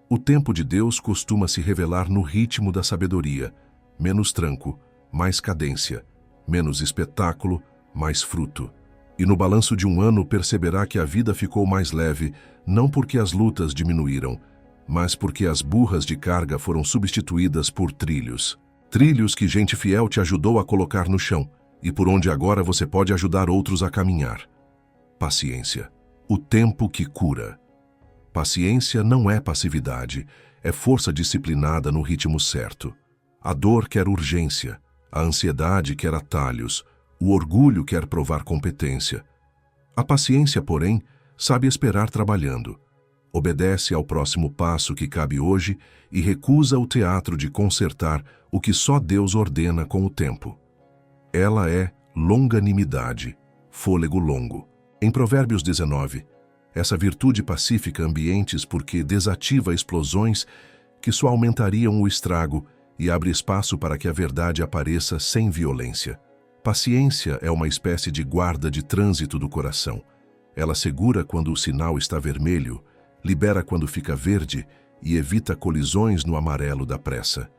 S1: O tempo de Deus costuma se revelar no ritmo da sabedoria, menos tranco, mais cadência, menos espetáculo, mais fruto. E no balanço de um ano perceberá que a vida ficou mais leve, não porque as lutas diminuíram, mas porque as burras de carga foram substituídas por trilhos. Trilhos que gente fiel te ajudou a colocar no chão e por onde agora você pode ajudar outros a caminhar. Paciência, o tempo que cura. Paciência não é passividade, é força disciplinada no ritmo certo. A dor quer urgência, a ansiedade quer atalhos, o orgulho quer provar competência. A paciência, porém, sabe esperar trabalhando. Obedece ao próximo passo que cabe hoje e recusa o teatro de consertar o que só Deus ordena com o tempo. Ela é longanimidade, fôlego longo. Em Provérbios 19, essa virtude pacífica ambientes porque desativa explosões que só aumentariam o estrago e abre espaço para que a verdade apareça sem violência. Paciência é uma espécie de guarda de trânsito do coração. Ela segura quando o sinal está vermelho, libera quando fica verde e evita colisões no amarelo da pressa.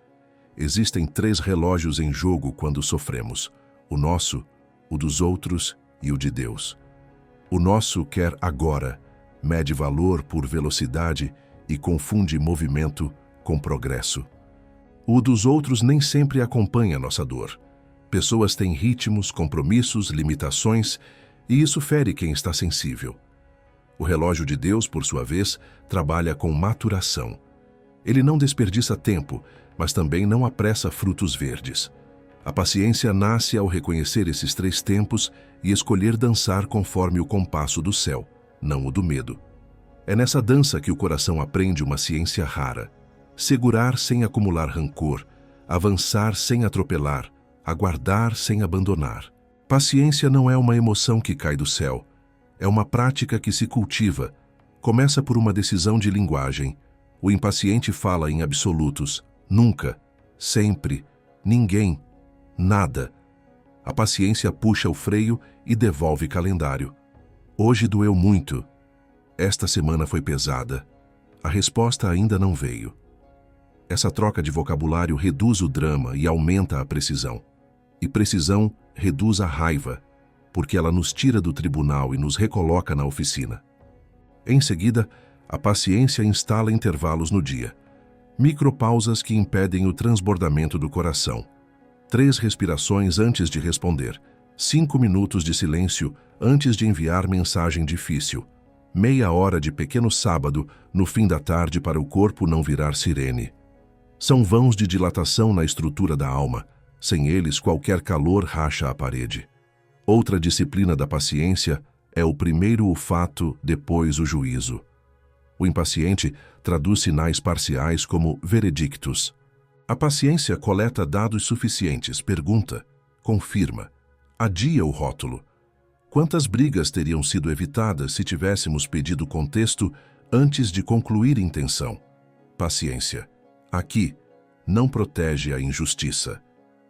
S1: Existem 3 relógios em jogo quando sofremos: o nosso, o dos outros e o de Deus. O nosso quer agora, mede valor por velocidade e confunde movimento com progresso. O dos outros nem sempre acompanha nossa dor. Pessoas têm ritmos, compromissos, limitações, e isso fere quem está sensível. O relógio de Deus, por sua vez, trabalha com maturação. Ele não desperdiça tempo, mas também não apressa frutos verdes. A paciência nasce ao reconhecer esses 3 tempos e escolher dançar conforme o compasso do céu, não o do medo. É nessa dança que o coração aprende uma ciência rara: segurar sem acumular rancor, avançar sem atropelar, aguardar sem abandonar. Paciência não é uma emoção que cai do céu. É uma prática que se cultiva. Começa por uma decisão de linguagem. O impaciente fala em absolutos: nunca, sempre, ninguém, nada. A paciência puxa o freio e devolve calendário. Hoje doeu muito. Esta semana foi pesada. A resposta ainda não veio. Essa troca de vocabulário reduz o drama e aumenta a precisão. E precisão reduz a raiva, porque ela nos tira do tribunal e nos recoloca na oficina. Em seguida, a paciência instala intervalos no dia. Micropausas que impedem o transbordamento do coração. 3 respirações antes de responder. 5 minutos de silêncio antes de enviar mensagem difícil. Meia hora de pequeno sábado no fim da tarde para o corpo não virar sirene. São vãos de dilatação na estrutura da alma. Sem eles, qualquer calor racha a parede. Outra disciplina da paciência é o primeiro o fato, depois o juízo. O impaciente traduz sinais parciais como veredictos. A paciência coleta dados suficientes, pergunta, confirma, adia o rótulo. Quantas brigas teriam sido evitadas se tivéssemos pedido contexto antes de concluir intenção? Paciência. Aqui, não protege a injustiça.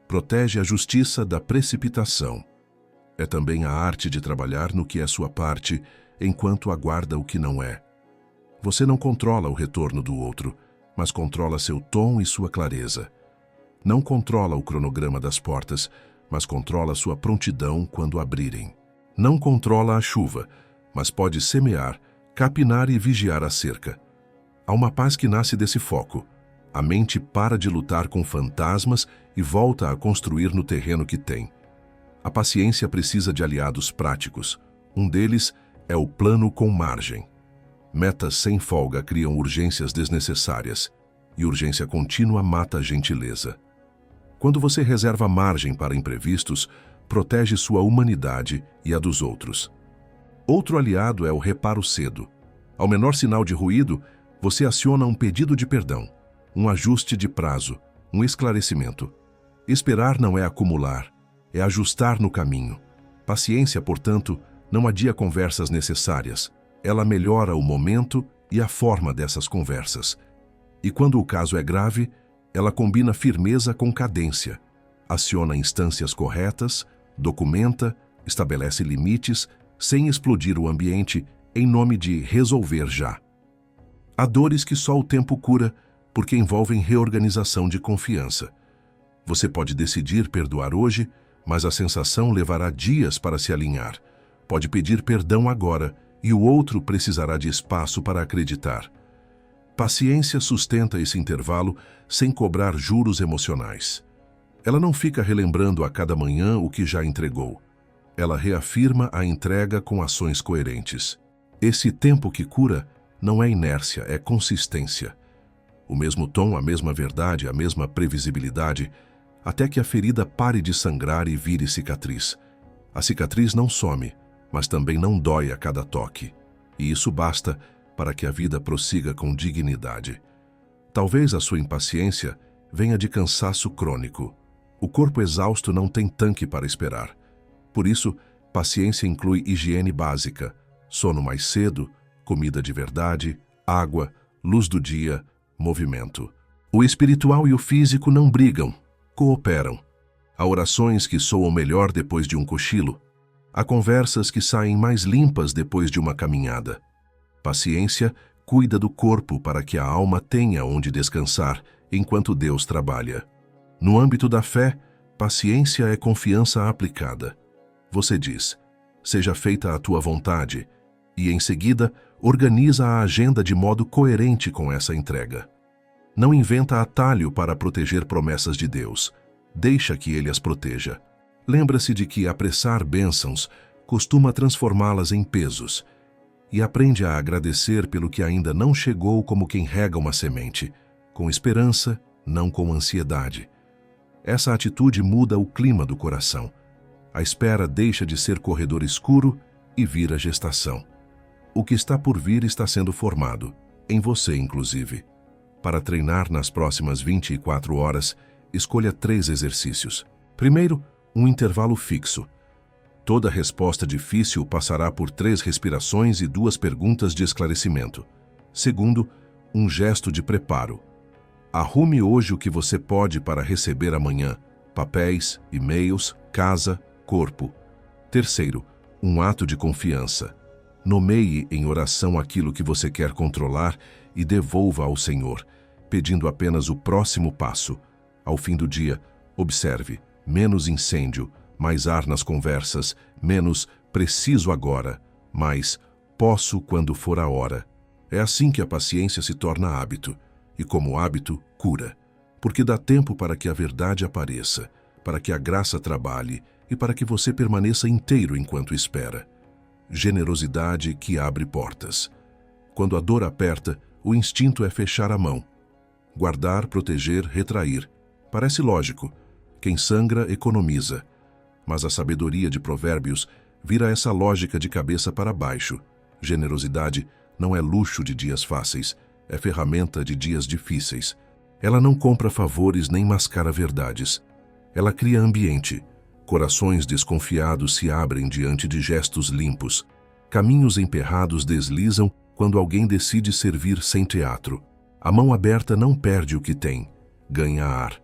S1: Protege a justiça da precipitação. É também a arte de trabalhar no que é sua parte, enquanto aguarda o que não é. Você não controla o retorno do outro, mas controla seu tom e sua clareza. Não controla o cronograma das portas, mas controla sua prontidão quando abrirem. Não controla a chuva, mas pode semear, capinar e vigiar a cerca. Há uma paz que nasce desse foco. A mente para de lutar com fantasmas e volta a construir no terreno que tem. A paciência precisa de aliados práticos. Um deles é o plano com margem. Metas sem folga criam urgências desnecessárias, e urgência contínua mata a gentileza. Quando você reserva margem para imprevistos, protege sua humanidade e a dos outros. Outro aliado é o reparo cedo. Ao menor sinal de ruído, você aciona um pedido de perdão, um ajuste de prazo, um esclarecimento. Esperar não é acumular, é ajustar no caminho. Paciência, portanto, não adia conversas necessárias. Ela melhora o momento e a forma dessas conversas. E quando o caso é grave, ela combina firmeza com cadência. Aciona instâncias corretas, documenta, estabelece limites, sem explodir o ambiente, em nome de resolver já. Há dores que só o tempo cura, porque envolvem reorganização de confiança. Você pode decidir perdoar hoje, mas a sensação levará dias para se alinhar. Pode pedir perdão agora, e o outro precisará de espaço para acreditar. Paciência sustenta esse intervalo sem cobrar juros emocionais. Ela não fica relembrando a cada manhã o que já entregou. Ela reafirma a entrega com ações coerentes. Esse tempo que cura não é inércia, é consistência. O mesmo tom, a mesma verdade, a mesma previsibilidade, até que a ferida pare de sangrar e vire cicatriz. A cicatriz não some, mas também não dói a cada toque. E isso basta para que a vida prossiga com dignidade. Talvez a sua impaciência venha de cansaço crônico. O corpo exausto não tem tanque para esperar. Por isso, paciência inclui higiene básica, sono mais cedo, comida de verdade, água, luz do dia, movimento. O espiritual e o físico não brigam, cooperam. Há orações que soam melhor depois de um cochilo. Há conversas que saem mais limpas depois de uma caminhada. Paciência cuida do corpo para que a alma tenha onde descansar enquanto Deus trabalha. No âmbito da fé, paciência é confiança aplicada. Você diz: seja feita a tua vontade, e em seguida organiza a agenda de modo coerente com essa entrega. Não inventa atalho para proteger promessas de Deus. Deixa que Ele as proteja. Lembra-se de que apressar bênçãos costuma transformá-las em pesos, e aprende a agradecer pelo que ainda não chegou como quem rega uma semente, com esperança, não com ansiedade. Essa atitude muda o clima do coração. A espera deixa de ser corredor escuro e vira gestação. O que está por vir está sendo formado, em você inclusive. Para treinar nas próximas 24 horas, escolha 3 exercícios. Primeiro, um intervalo fixo. Toda resposta difícil passará por 3 respirações e 2 perguntas de esclarecimento. Segundo, um gesto de preparo. Arrume hoje o que você pode para receber amanhã: papéis, e-mails, casa, corpo. Terceiro, um ato de confiança. Nomeie em oração aquilo que você quer controlar e devolva ao Senhor, pedindo apenas o próximo passo. Ao fim do dia, observe: menos incêndio, mais ar nas conversas, menos preciso agora, mais posso quando for a hora. É assim que a paciência se torna hábito, e como hábito, cura, porque dá tempo para que a verdade apareça, para que a graça trabalhe e para que você permaneça inteiro enquanto espera. Generosidade que abre portas. Quando a dor aperta, o instinto é fechar a mão. Guardar, proteger, retrair. Parece lógico. Quem sangra, economiza. Mas a sabedoria de Provérbios vira essa lógica de cabeça para baixo. Generosidade não é luxo de dias fáceis, é ferramenta de dias difíceis. Ela não compra favores nem mascara verdades. Ela cria ambiente. Corações desconfiados se abrem diante de gestos limpos. Caminhos emperrados deslizam quando alguém decide servir sem teatro. A mão aberta não perde o que tem, ganha ar.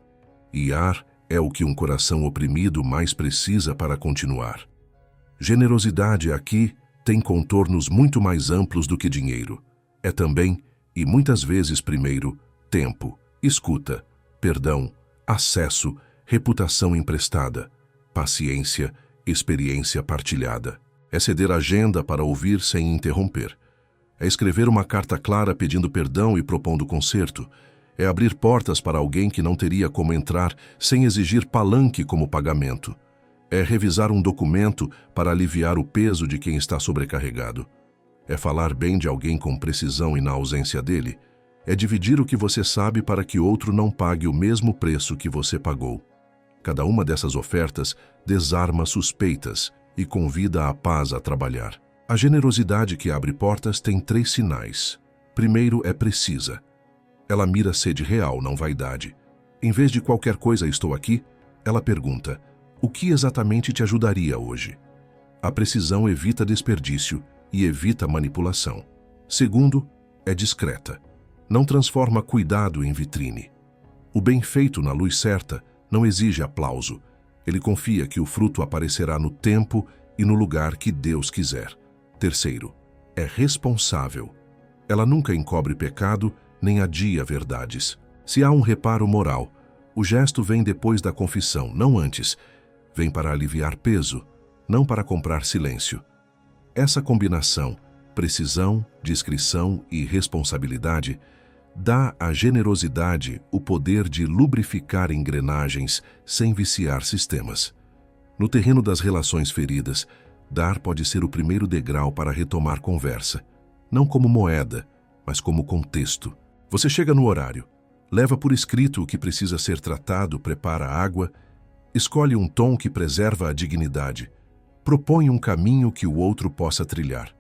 S1: E ar é o que um coração oprimido mais precisa para continuar. Generosidade aqui tem contornos muito mais amplos do que dinheiro. É também, e muitas vezes primeiro, tempo, escuta, perdão, acesso, reputação emprestada, paciência, experiência partilhada. É ceder agenda para ouvir sem interromper. É escrever uma carta clara pedindo perdão e propondo conserto. É abrir portas para alguém que não teria como entrar sem exigir palanque como pagamento. É revisar um documento para aliviar o peso de quem está sobrecarregado. É falar bem de alguém com precisão e na ausência dele. É dividir o que você sabe para que outro não pague o mesmo preço que você pagou. Cada uma dessas ofertas desarma suspeitas e convida a paz a trabalhar. A generosidade que abre portas tem 3 sinais. Primeiro, é precisa. Ela mira sede real, não vaidade. Em vez de qualquer coisa estou aqui, ela pergunta: o que exatamente te ajudaria hoje? A precisão evita desperdício e evita manipulação. Segundo, é discreta. Não transforma cuidado em vitrine. O bem feito na luz certa não exige aplauso. Ele confia que o fruto aparecerá no tempo e no lugar que Deus quiser. Terceiro, é responsável. Ela nunca encobre pecado nem adia verdades. Se há um reparo moral, o gesto vem depois da confissão, não antes. Vem para aliviar peso, não para comprar silêncio. Essa combinação, precisão, discrição e responsabilidade, dá à generosidade o poder de lubrificar engrenagens sem viciar sistemas. No terreno das relações feridas, dar pode ser o primeiro degrau para retomar conversa, não como moeda, mas como contexto. Você chega no horário, leva por escrito o que precisa ser tratado, prepara a água, escolhe um tom que preserva a dignidade, propõe um caminho que o outro possa trilhar.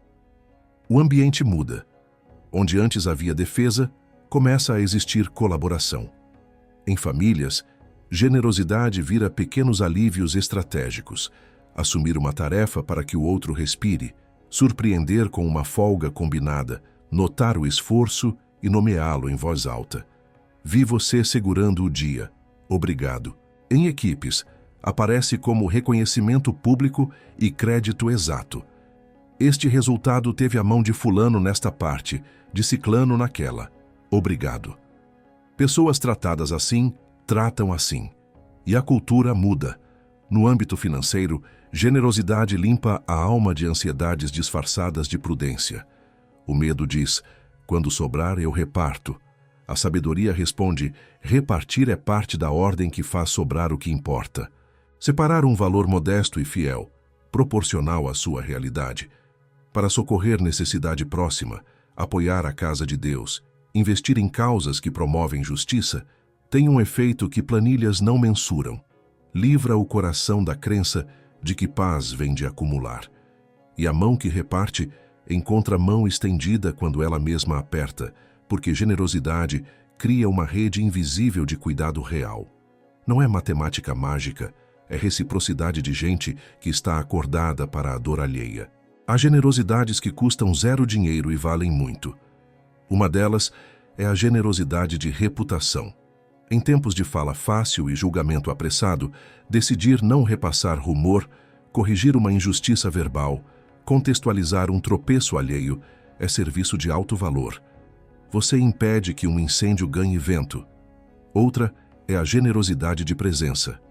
S1: O ambiente muda. Onde antes havia defesa, começa a existir colaboração. Em famílias, generosidade vira pequenos alívios estratégicos, assumir uma tarefa para que o outro respire, surpreender com uma folga combinada, notar o esforço e nomeá-lo em voz alta. Vi você segurando o dia. Obrigado. Em equipes, aparece como reconhecimento público e crédito exato. Este resultado teve a mão de fulano nesta parte, de ciclano naquela. Obrigado. Pessoas tratadas assim, tratam assim. E a cultura muda. No âmbito financeiro, generosidade limpa a alma de ansiedades disfarçadas de prudência. O medo diz, quando sobrar eu reparto. A sabedoria responde, repartir é parte da ordem que faz sobrar o que importa. Separar um valor modesto e fiel, proporcional à sua realidade, para socorrer necessidade próxima, apoiar a casa de Deus, investir em causas que promovem justiça, tem um efeito que planilhas não mensuram. Livra o coração da crença de que paz vem de acumular. E a mão que reparte encontra mão estendida quando ela mesma aperta, porque generosidade cria uma rede invisível de cuidado real. Não é matemática mágica, é reciprocidade de gente que está acordada para a dor alheia. Há generosidades que custam zero dinheiro e valem muito. Uma delas é a generosidade de reputação. Em tempos de fala fácil e julgamento apressado, decidir não repassar rumor, corrigir uma injustiça verbal, contextualizar um tropeço alheio, é serviço de alto valor. Você impede que um incêndio ganhe vento. Outra é a generosidade de presença.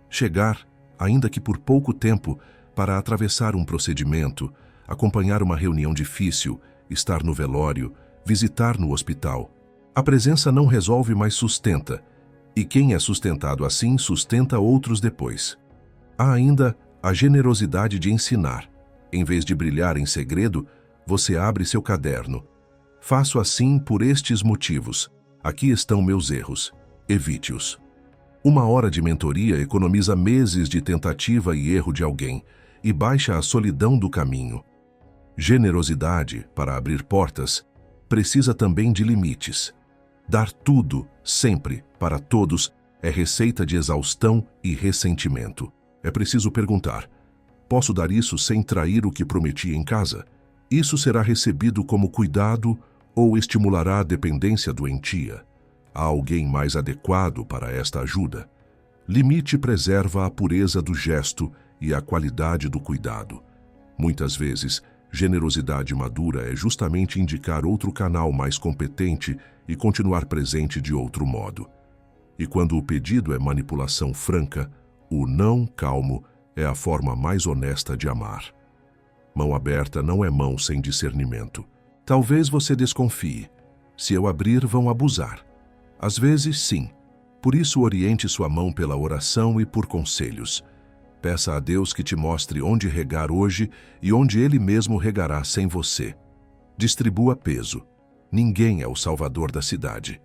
S1: Chegar, ainda que por pouco tempo, para atravessar um procedimento, acompanhar uma reunião difícil, estar no velório, visitar no hospital. A presença não resolve, mas sustenta. E quem é sustentado assim, sustenta outros depois. Há ainda a generosidade de ensinar. Em vez de brilhar em segredo, você abre seu caderno. Faço assim por estes motivos. Aqui estão meus erros. Evite-os. 1 hora de mentoria economiza meses de tentativa e erro de alguém e baixa a solidão do caminho. Generosidade, para abrir portas, precisa também de limites. Dar tudo, sempre, para todos, é receita de exaustão e ressentimento. É preciso perguntar: posso dar isso sem trair o que prometi em casa? Isso será recebido como cuidado ou estimulará a dependência doentia? Há alguém mais adequado para esta ajuda? Limite preserva a pureza do gesto e a qualidade do cuidado. Muitas vezes, generosidade madura é justamente indicar outro canal mais competente e continuar presente de outro modo. E quando o pedido é manipulação franca, o não calmo é a forma mais honesta de amar. Mão aberta não é mão sem discernimento. Talvez você desconfie. Se eu abrir, vão abusar. Às vezes, sim. Por isso, oriente sua mão pela oração e por conselhos. Peça a Deus que te mostre onde regar hoje e onde Ele mesmo regará sem você. Distribua peso. Ninguém é o salvador da cidade.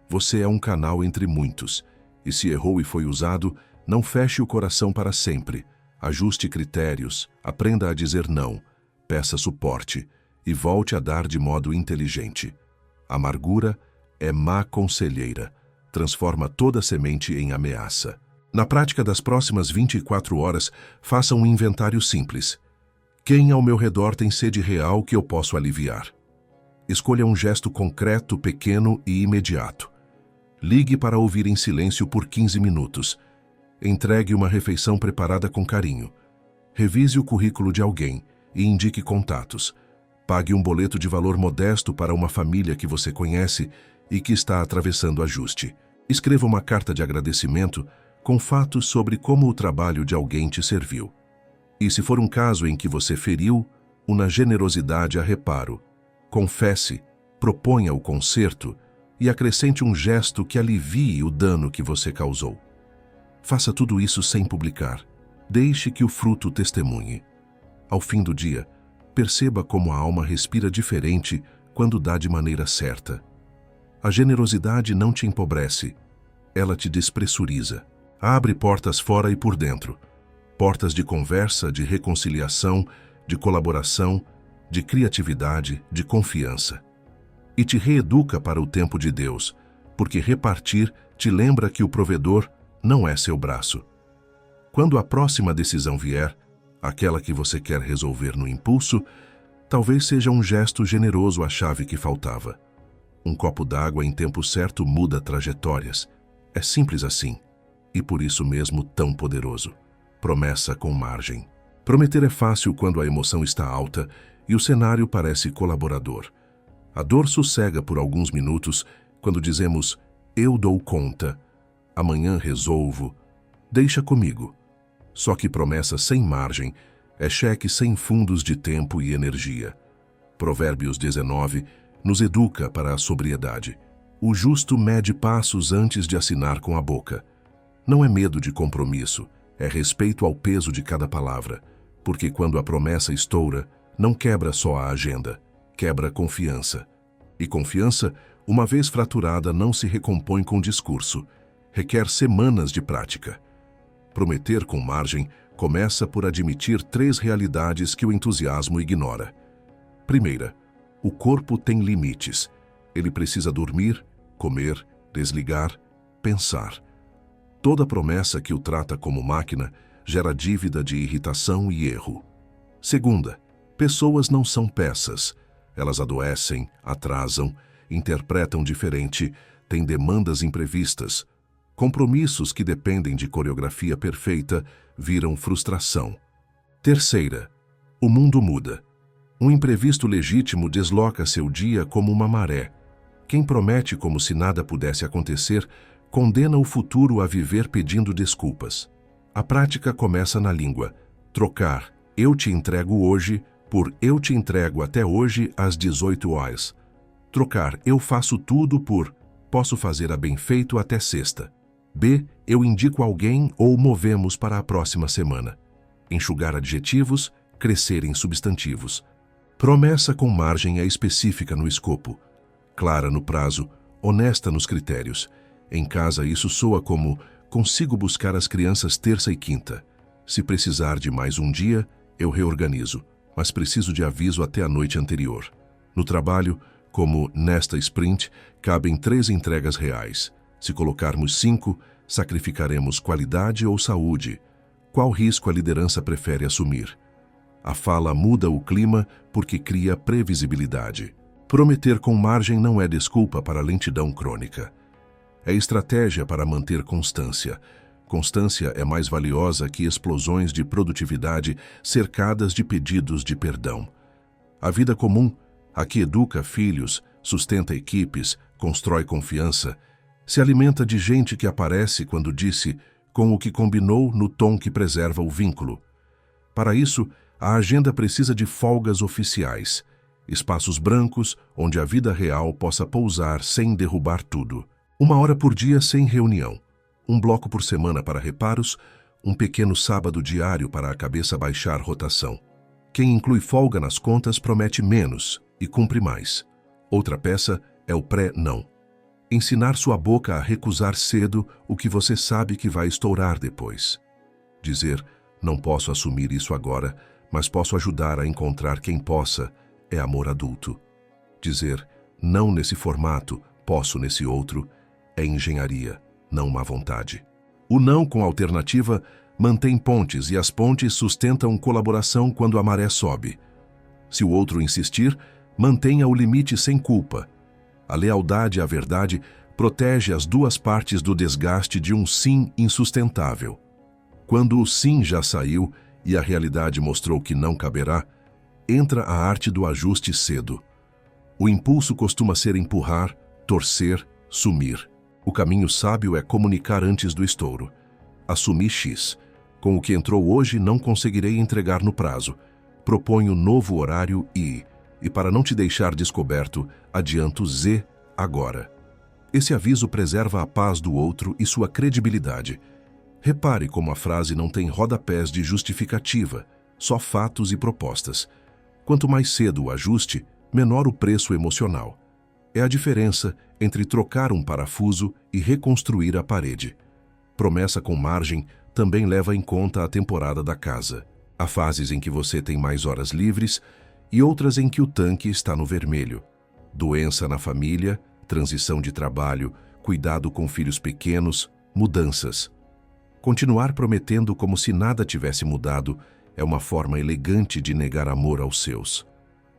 S1: Você é um canal entre muitos. E se errou e foi usado, não feche o coração para sempre. Ajuste critérios, aprenda a dizer não, peça suporte e volte a dar de modo inteligente. Amargura é má conselheira, transforma toda semente em ameaça. Na prática das próximas 24 horas, faça um inventário simples. Quem ao meu redor tem sede real que eu posso aliviar? Escolha um gesto concreto, pequeno e imediato. Ligue para ouvir em silêncio por 15 minutos. Entregue uma refeição preparada com carinho. Revise o currículo de alguém e indique contatos. Pague um boleto de valor modesto para uma família que você conhece e que está atravessando ajuste. Escreva uma carta de agradecimento com fatos sobre como o trabalho de alguém te serviu. E se for um caso em que você feriu, uma generosidade a reparo. Confesse, proponha o conserto e acrescente um gesto que alivie o dano que você causou. Faça tudo isso sem publicar. Deixe que o fruto testemunhe. Ao fim do dia, perceba como a alma respira diferente quando dá de maneira certa. A generosidade não te empobrece, ela te despressuriza. Abre portas fora e por dentro. Portas de conversa, de reconciliação, de colaboração, de criatividade, de confiança. E te reeduca para o tempo de Deus, porque repartir te lembra que o provedor não é seu braço. Quando a próxima decisão vier, aquela que você quer resolver no impulso, talvez seja um gesto generoso a chave que faltava. Um copo d'água em tempo certo muda trajetórias. É simples assim, e por isso mesmo tão poderoso. Promessa com margem. Prometer é fácil quando a emoção está alta e o cenário parece colaborador. A dor sossega por alguns minutos quando dizemos, eu dou conta, amanhã resolvo, deixa comigo. Só que promessa sem margem é cheque sem fundos de tempo e energia. Provérbios 19 nos educa para a sobriedade. O justo mede passos antes de assinar com a boca. Não é medo de compromisso, é respeito ao peso de cada palavra, porque quando a promessa estoura, não quebra só a agenda, quebra confiança. E confiança, uma vez fraturada, não se recompõe com discurso, requer semanas de prática. Prometer com margem começa por admitir 3 realidades que o entusiasmo ignora. Primeira, o corpo tem limites. Ele precisa dormir, comer, desligar, pensar. Toda promessa que o trata como máquina gera dívida de irritação e erro. Segunda, pessoas não são peças. Elas adoecem, atrasam, interpretam diferente, têm demandas imprevistas. Compromissos que dependem de coreografia perfeita viram frustração. Terceira, o mundo muda. Um imprevisto legítimo desloca seu dia como uma maré. Quem promete como se nada pudesse acontecer, condena o futuro a viver pedindo desculpas. A prática começa na língua. Trocar eu te entrego hoje por eu te entrego até hoje às 18 horas. Trocar eu faço tudo por posso fazer a bem feito até sexta. B. Eu indico alguém ou movemos para a próxima semana. Enxugar adjetivos, crescer em substantivos. Promessa com margem é específica no escopo, clara no prazo, honesta nos critérios. Em casa isso soa como consigo buscar as crianças terça e quinta. Se precisar de mais um dia, eu reorganizo, mas preciso de aviso até a noite anterior. No trabalho, como nesta sprint, cabem 3 entregas reais. Se colocarmos 5, sacrificaremos qualidade ou saúde. Qual risco a liderança prefere assumir? A fala muda o clima porque cria previsibilidade. Prometer com margem não é desculpa para a lentidão crônica. É estratégia para manter constância. Constância é mais valiosa que explosões de produtividade cercadas de pedidos de perdão. A vida comum, a que educa filhos, sustenta equipes, constrói confiança, se alimenta de gente que aparece quando disse com o que combinou no tom que preserva o vínculo. Para isso, a agenda precisa de folgas oficiais, espaços brancos onde a vida real possa pousar sem derrubar tudo. 1 hora por dia sem reunião, 1 bloco por semana para reparos, um pequeno sábado diário para a cabeça baixar rotação. Quem inclui folga nas contas promete menos e cumpre mais. Outra peça é o pré-não. Ensinar sua boca a recusar cedo o que você sabe que vai estourar depois. Dizer, não posso assumir isso agora, mas posso ajudar a encontrar quem possa, é amor adulto. Dizer, não nesse formato, posso nesse outro, é engenharia, não má vontade. O não com alternativa mantém pontes e as pontes sustentam colaboração quando a maré sobe. Se o outro insistir, mantenha o limite sem culpa. A lealdade à verdade protege as duas partes do desgaste de um sim insustentável. Quando o sim já saiu e a realidade mostrou que não caberá, entra a arte do ajuste cedo. O impulso costuma ser empurrar, torcer, sumir. O caminho sábio é comunicar antes do estouro. Assumi X. Com o que entrou hoje não conseguirei entregar no prazo. Proponho novo horário e para não te deixar descoberto, adianto Z agora. Esse aviso preserva a paz do outro e sua credibilidade. Repare como a frase não tem rodapés de justificativa, só fatos e propostas. Quanto mais cedo o ajuste, menor o preço emocional. É a diferença entre trocar um parafuso e reconstruir a parede. Promessa com margem também leva em conta a temporada da casa. Há fases em que você tem mais horas livres e outras em que o tanque está no vermelho. Doença na família, transição de trabalho, cuidado com filhos pequenos, mudanças. Continuar prometendo como se nada tivesse mudado é uma forma elegante de negar amor aos seus.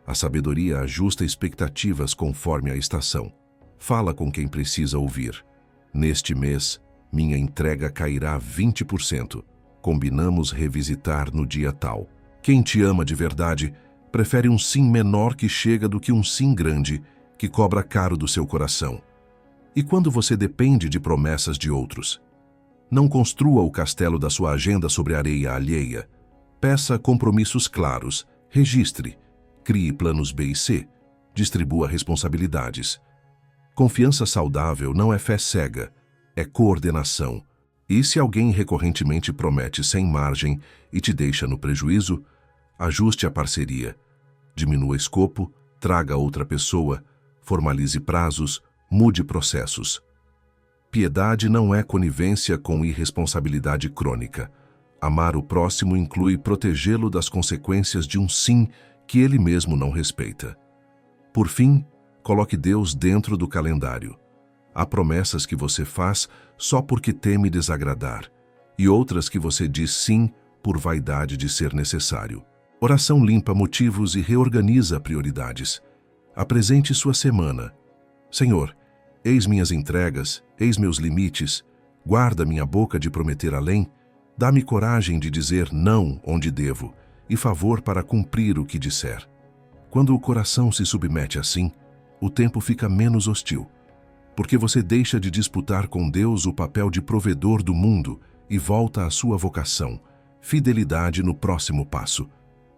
S1: A sabedoria ajusta expectativas conforme a estação. Fala com quem precisa ouvir. Neste mês, minha entrega cairá 20%. Combinamos revisitar no dia tal. Quem te ama de verdade Prefere um sim menor que chega do que um sim grande, que cobra caro do seu coração. E quando você depende de promessas de outros? Não construa o castelo da sua agenda sobre areia alheia. Peça compromissos claros, registre, crie planos B e C, distribua responsabilidades. Confiança saudável não é fé cega, é coordenação. E se alguém recorrentemente promete sem margem e te deixa no prejuízo, ajuste a parceria, diminua escopo, traga outra pessoa, formalize prazos, mude processos. Piedade não é conivência com irresponsabilidade crônica. Amar o próximo inclui protegê-lo das consequências de um sim que ele mesmo não respeita. Por fim, coloque Deus dentro do calendário. Há promessas que você faz só porque teme desagradar, e outras que você diz sim por vaidade de ser necessário. Oração limpa motivos e reorganiza prioridades. Apresente sua semana. Senhor, eis minhas entregas, eis meus limites, guarda minha boca de prometer além, dá-me coragem de dizer não onde devo e favor para cumprir o que disser. Quando o coração se submete assim, o tempo fica menos hostil, porque você deixa de disputar com Deus o papel de provedor do mundo e volta à sua vocação, fidelidade no próximo passo.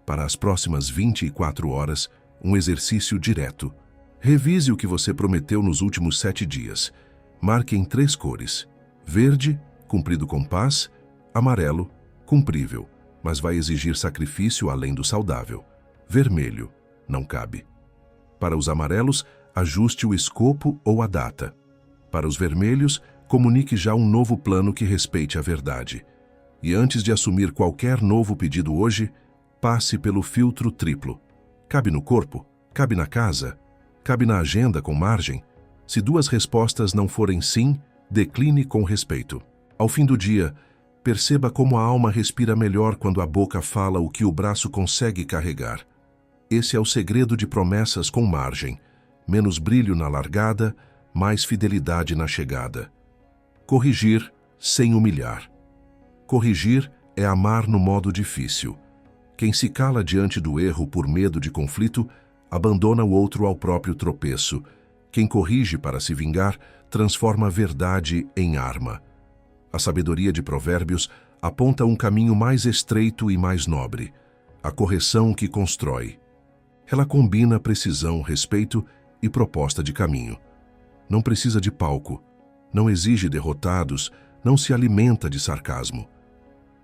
S1: Para as próximas 24 horas, um exercício direto. Revise o que você prometeu nos últimos 7 dias. Marque em 3 cores. Verde, cumprido com paz. Amarelo, cumprível, mas vai exigir sacrifício além do saudável. Vermelho, não cabe. Para os amarelos, ajuste o escopo ou a data. Para os vermelhos, comunique já um novo plano que respeite a verdade. E antes de assumir qualquer novo pedido hoje, passe pelo filtro triplo. Cabe no corpo? Cabe na casa? Cabe na agenda com margem? Se 2 respostas não forem sim, decline com respeito. Ao fim do dia, perceba como a alma respira melhor quando a boca fala o que o braço consegue carregar. Esse é o segredo de promessas com margem. Menos brilho na largada, mais fidelidade na chegada. Corrigir sem humilhar. Corrigir é amar no modo difícil. Quem se cala diante do erro por medo de conflito, abandona o outro ao próprio tropeço. Quem corrige para se vingar, transforma a verdade em arma. A sabedoria de Provérbios aponta um caminho mais estreito e mais nobre. A correção que constrói. Ela combina precisão, respeito e proposta de caminho. Não precisa de palco, não exige derrotados, não se alimenta de sarcasmo.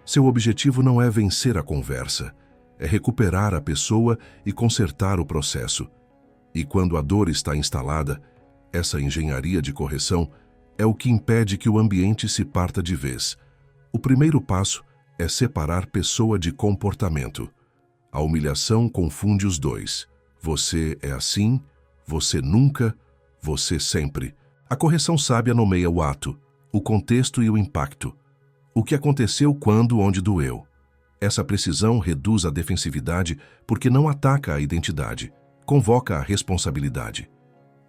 S1: Seu objetivo não é vencer a conversa, é recuperar a pessoa e consertar o processo. E quando a dor está instalada, essa engenharia de correção é o que impede que o ambiente se parta de vez. O primeiro passo é separar pessoa de comportamento. A humilhação confunde os dois. Você é assim, você nunca, você sempre. A correção sábia nomeia o ato, o contexto e o impacto. O que aconteceu quando, onde doeu. Essa precisão reduz a defensividade porque não ataca a identidade, convoca a responsabilidade.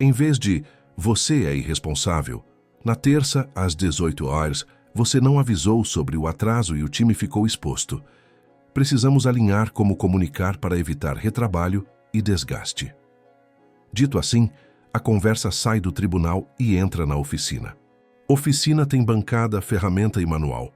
S1: Em vez de você é irresponsável, na terça, às 18 horas, você não avisou sobre o atraso e o time ficou exposto. Precisamos alinhar como comunicar para evitar retrabalho e desgaste. Dito assim, a conversa sai do tribunal e entra na oficina. Oficina tem bancada, ferramenta e manual.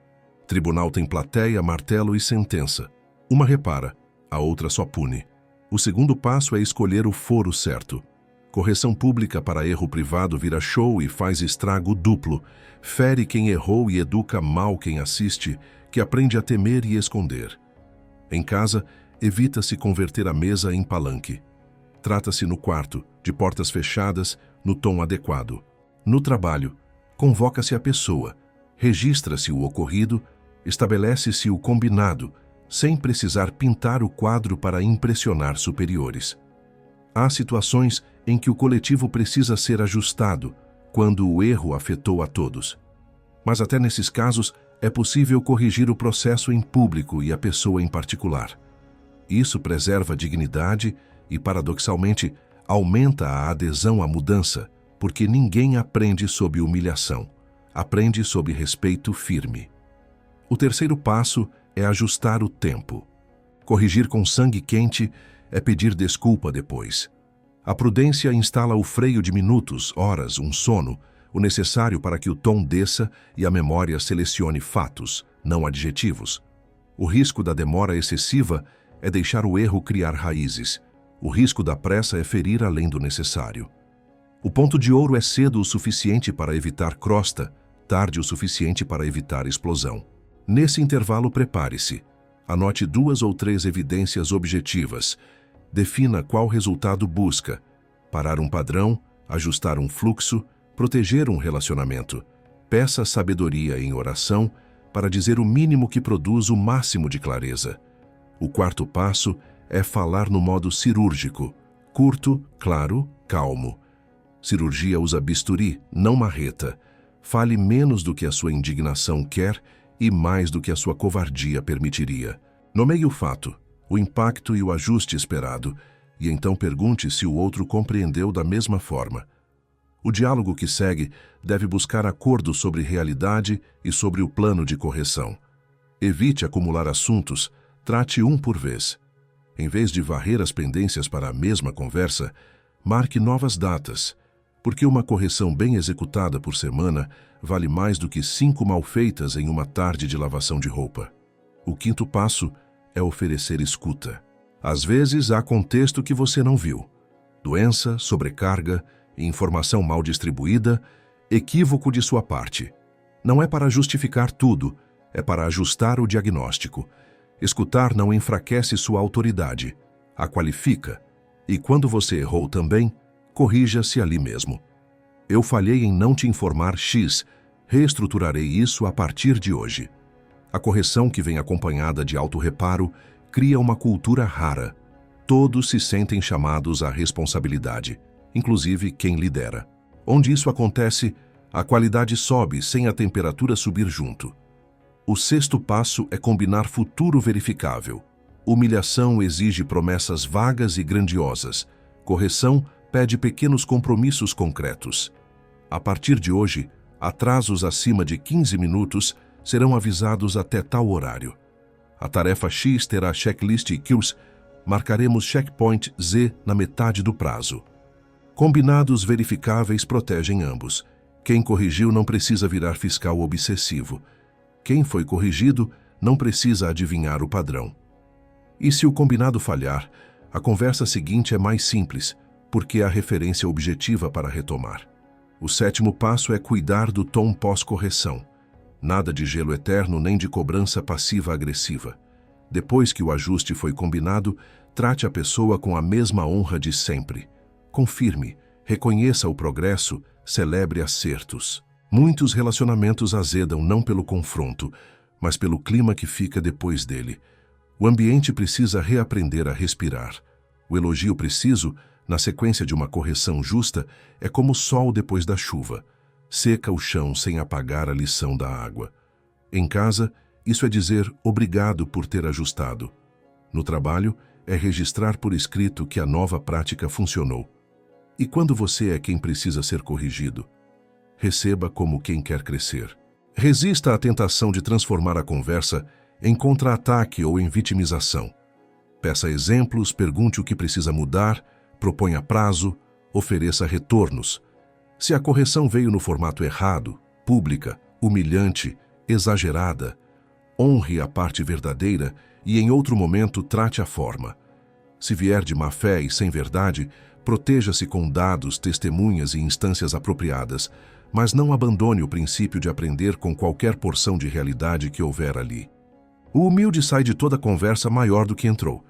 S1: Tribunal tem plateia, martelo e sentença. Uma repara, a outra só pune. O segundo passo é escolher o foro certo. Correção pública para erro privado vira show e faz estrago duplo. Fere quem errou e educa mal quem assiste, que aprende a temer e esconder. Em casa, evita-se converter a mesa em palanque. Trata-se no quarto, de portas fechadas, no tom adequado. No trabalho, convoca-se a pessoa, registra-se o ocorrido, estabelece-se o combinado, sem precisar pintar o quadro para impressionar superiores. Há situações em que o coletivo precisa ser ajustado, quando o erro afetou a todos. Mas até nesses casos, é possível corrigir o processo em público e a pessoa em particular. Isso preserva a dignidade e, paradoxalmente, aumenta a adesão à mudança, porque ninguém aprende sob humilhação, aprende sob respeito firme. O terceiro passo é ajustar o tempo. Corrigir com sangue quente é pedir desculpa depois. A prudência instala o freio de minutos, horas, um sono, o necessário para que o tom desça e a memória selecione fatos, não adjetivos. O risco da demora excessiva é deixar o erro criar raízes. O risco da pressa é ferir além do necessário. O ponto de ouro é cedo o suficiente para evitar crosta, tarde o suficiente para evitar explosão. Nesse intervalo, prepare-se. Anote 2 ou 3 evidências objetivas. Defina qual resultado busca: parar um padrão, ajustar um fluxo, proteger um relacionamento. Peça sabedoria em oração para dizer o mínimo que produz o máximo de clareza. O quarto passo é falar no modo cirúrgico, curto, claro, calmo. Cirurgia usa bisturi, não marreta. Fale menos do que a sua indignação quer e mais do que a sua covardia permitiria. Nomeie o fato, o impacto e o ajuste esperado, e então pergunte se o outro compreendeu da mesma forma. O diálogo que segue deve buscar acordo sobre realidade e sobre o plano de correção. Evite acumular assuntos, trate um por vez. Em vez de varrer as pendências para a mesma conversa, marque novas datas, porque uma correção bem executada por semana vale mais do que 5 mal feitas em uma tarde de lavação de roupa. O quinto passo é oferecer escuta. Às vezes há contexto que você não viu. Doença, sobrecarga, informação mal distribuída, equívoco de sua parte. Não é para justificar tudo, é para ajustar o diagnóstico. Escutar não enfraquece sua autoridade, a qualifica. E quando você errou também, corrija-se ali mesmo. Eu falhei em não te informar X, reestruturarei isso a partir de hoje. A correção que vem acompanhada de autorreparo cria uma cultura rara. Todos se sentem chamados à responsabilidade, inclusive quem lidera. Onde isso acontece, a qualidade sobe sem a temperatura subir junto. O sexto passo é combinar futuro verificável. Humilhação exige promessas vagas e grandiosas. Correção pede pequenos compromissos concretos. A partir de hoje, atrasos acima de 15 minutos serão avisados até tal horário. A tarefa X terá checklist e kills, marcaremos checkpoint Z na metade do prazo. Combinados verificáveis protegem ambos. Quem corrigiu não precisa virar fiscal obsessivo. Quem foi corrigido não precisa adivinhar o padrão. E se o combinado falhar, a conversa seguinte é mais simples, porque há referência objetiva para retomar. O sétimo passo é cuidar do tom pós-correção. Nada de gelo eterno nem de cobrança passiva-agressiva. Depois que o ajuste foi combinado, trate a pessoa com a mesma honra de sempre. Confirme, reconheça o progresso, celebre acertos. Muitos relacionamentos azedam não pelo confronto, mas pelo clima que fica depois dele. O ambiente precisa reaprender a respirar. O elogio preciso, na sequência de uma correção justa, é como o sol depois da chuva. Seca o chão sem apagar a lição da água. Em casa, isso é dizer obrigado por ter ajustado. No trabalho, é registrar por escrito que a nova prática funcionou. E quando você é quem precisa ser corrigido, receba como quem quer crescer. Resista à tentação de transformar a conversa em contra-ataque ou em vitimização. Peça exemplos, pergunte o que precisa mudar, proponha prazo, ofereça retornos. Se a correção veio no formato errado, pública, humilhante, exagerada, honre a parte verdadeira e em outro momento trate a forma. Se vier de má fé e sem verdade, proteja-se com dados, testemunhas e instâncias apropriadas, mas não abandone o princípio de aprender com qualquer porção de realidade que houver ali. O humilde sai de toda conversa maior do que entrou,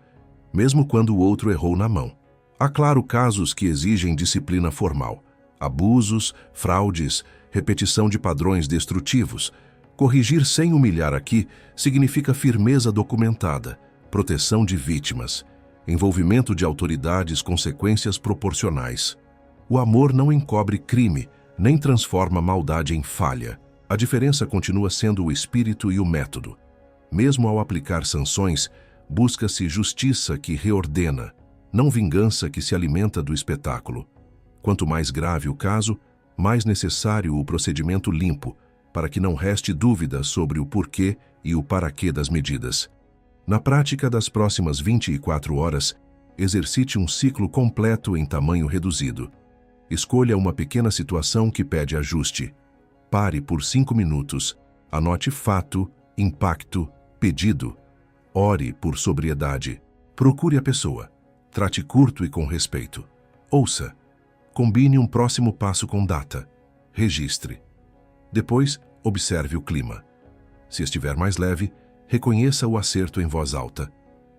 S1: mesmo quando o outro errou na mão. Há, claro, casos que exigem disciplina formal. Abusos, fraudes, repetição de padrões destrutivos. Corrigir sem humilhar aqui significa firmeza documentada, proteção de vítimas, envolvimento de autoridades, consequências proporcionais. O amor não encobre crime, nem transforma maldade em falha. A diferença continua sendo o espírito e o método. Mesmo ao aplicar sanções, busca-se justiça que reordena, não vingança que se alimenta do espetáculo. Quanto mais grave o caso, mais necessário o procedimento limpo, para que não reste dúvida sobre o porquê e o para quê das medidas. Na prática das próximas 24 horas, Exercite um ciclo completo em tamanho reduzido. Escolha uma pequena situação que pede ajuste. Pare por 5 minutos. Anote fato, impacto, pedido. Ore por sobriedade. Procure a pessoa. Trate curto e com respeito. Ouça. Combine um próximo passo com data. Registre. Depois, observe o clima. Se estiver mais leve, reconheça o acerto em voz alta.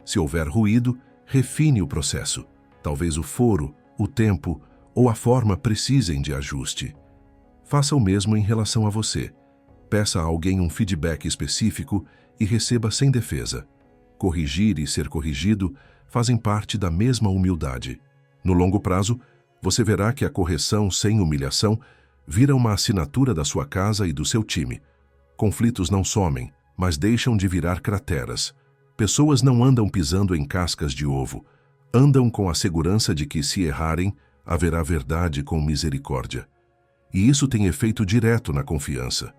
S1: Se houver ruído, refine o processo. Talvez o foro, o tempo ou a forma precisem de ajuste. Faça o mesmo em relação a você. Peça a alguém um feedback específico e receba sem defesa. Corrigir e ser corrigido fazem parte da mesma humildade. No longo prazo, você verá que a correção sem humilhação vira uma assinatura da sua casa e do seu time. Conflitos não somem, mas deixam de virar crateras. Pessoas não andam pisando em cascas de ovo, andam com a segurança de que, se errarem, haverá verdade com misericórdia. E isso tem efeito direto na confiança.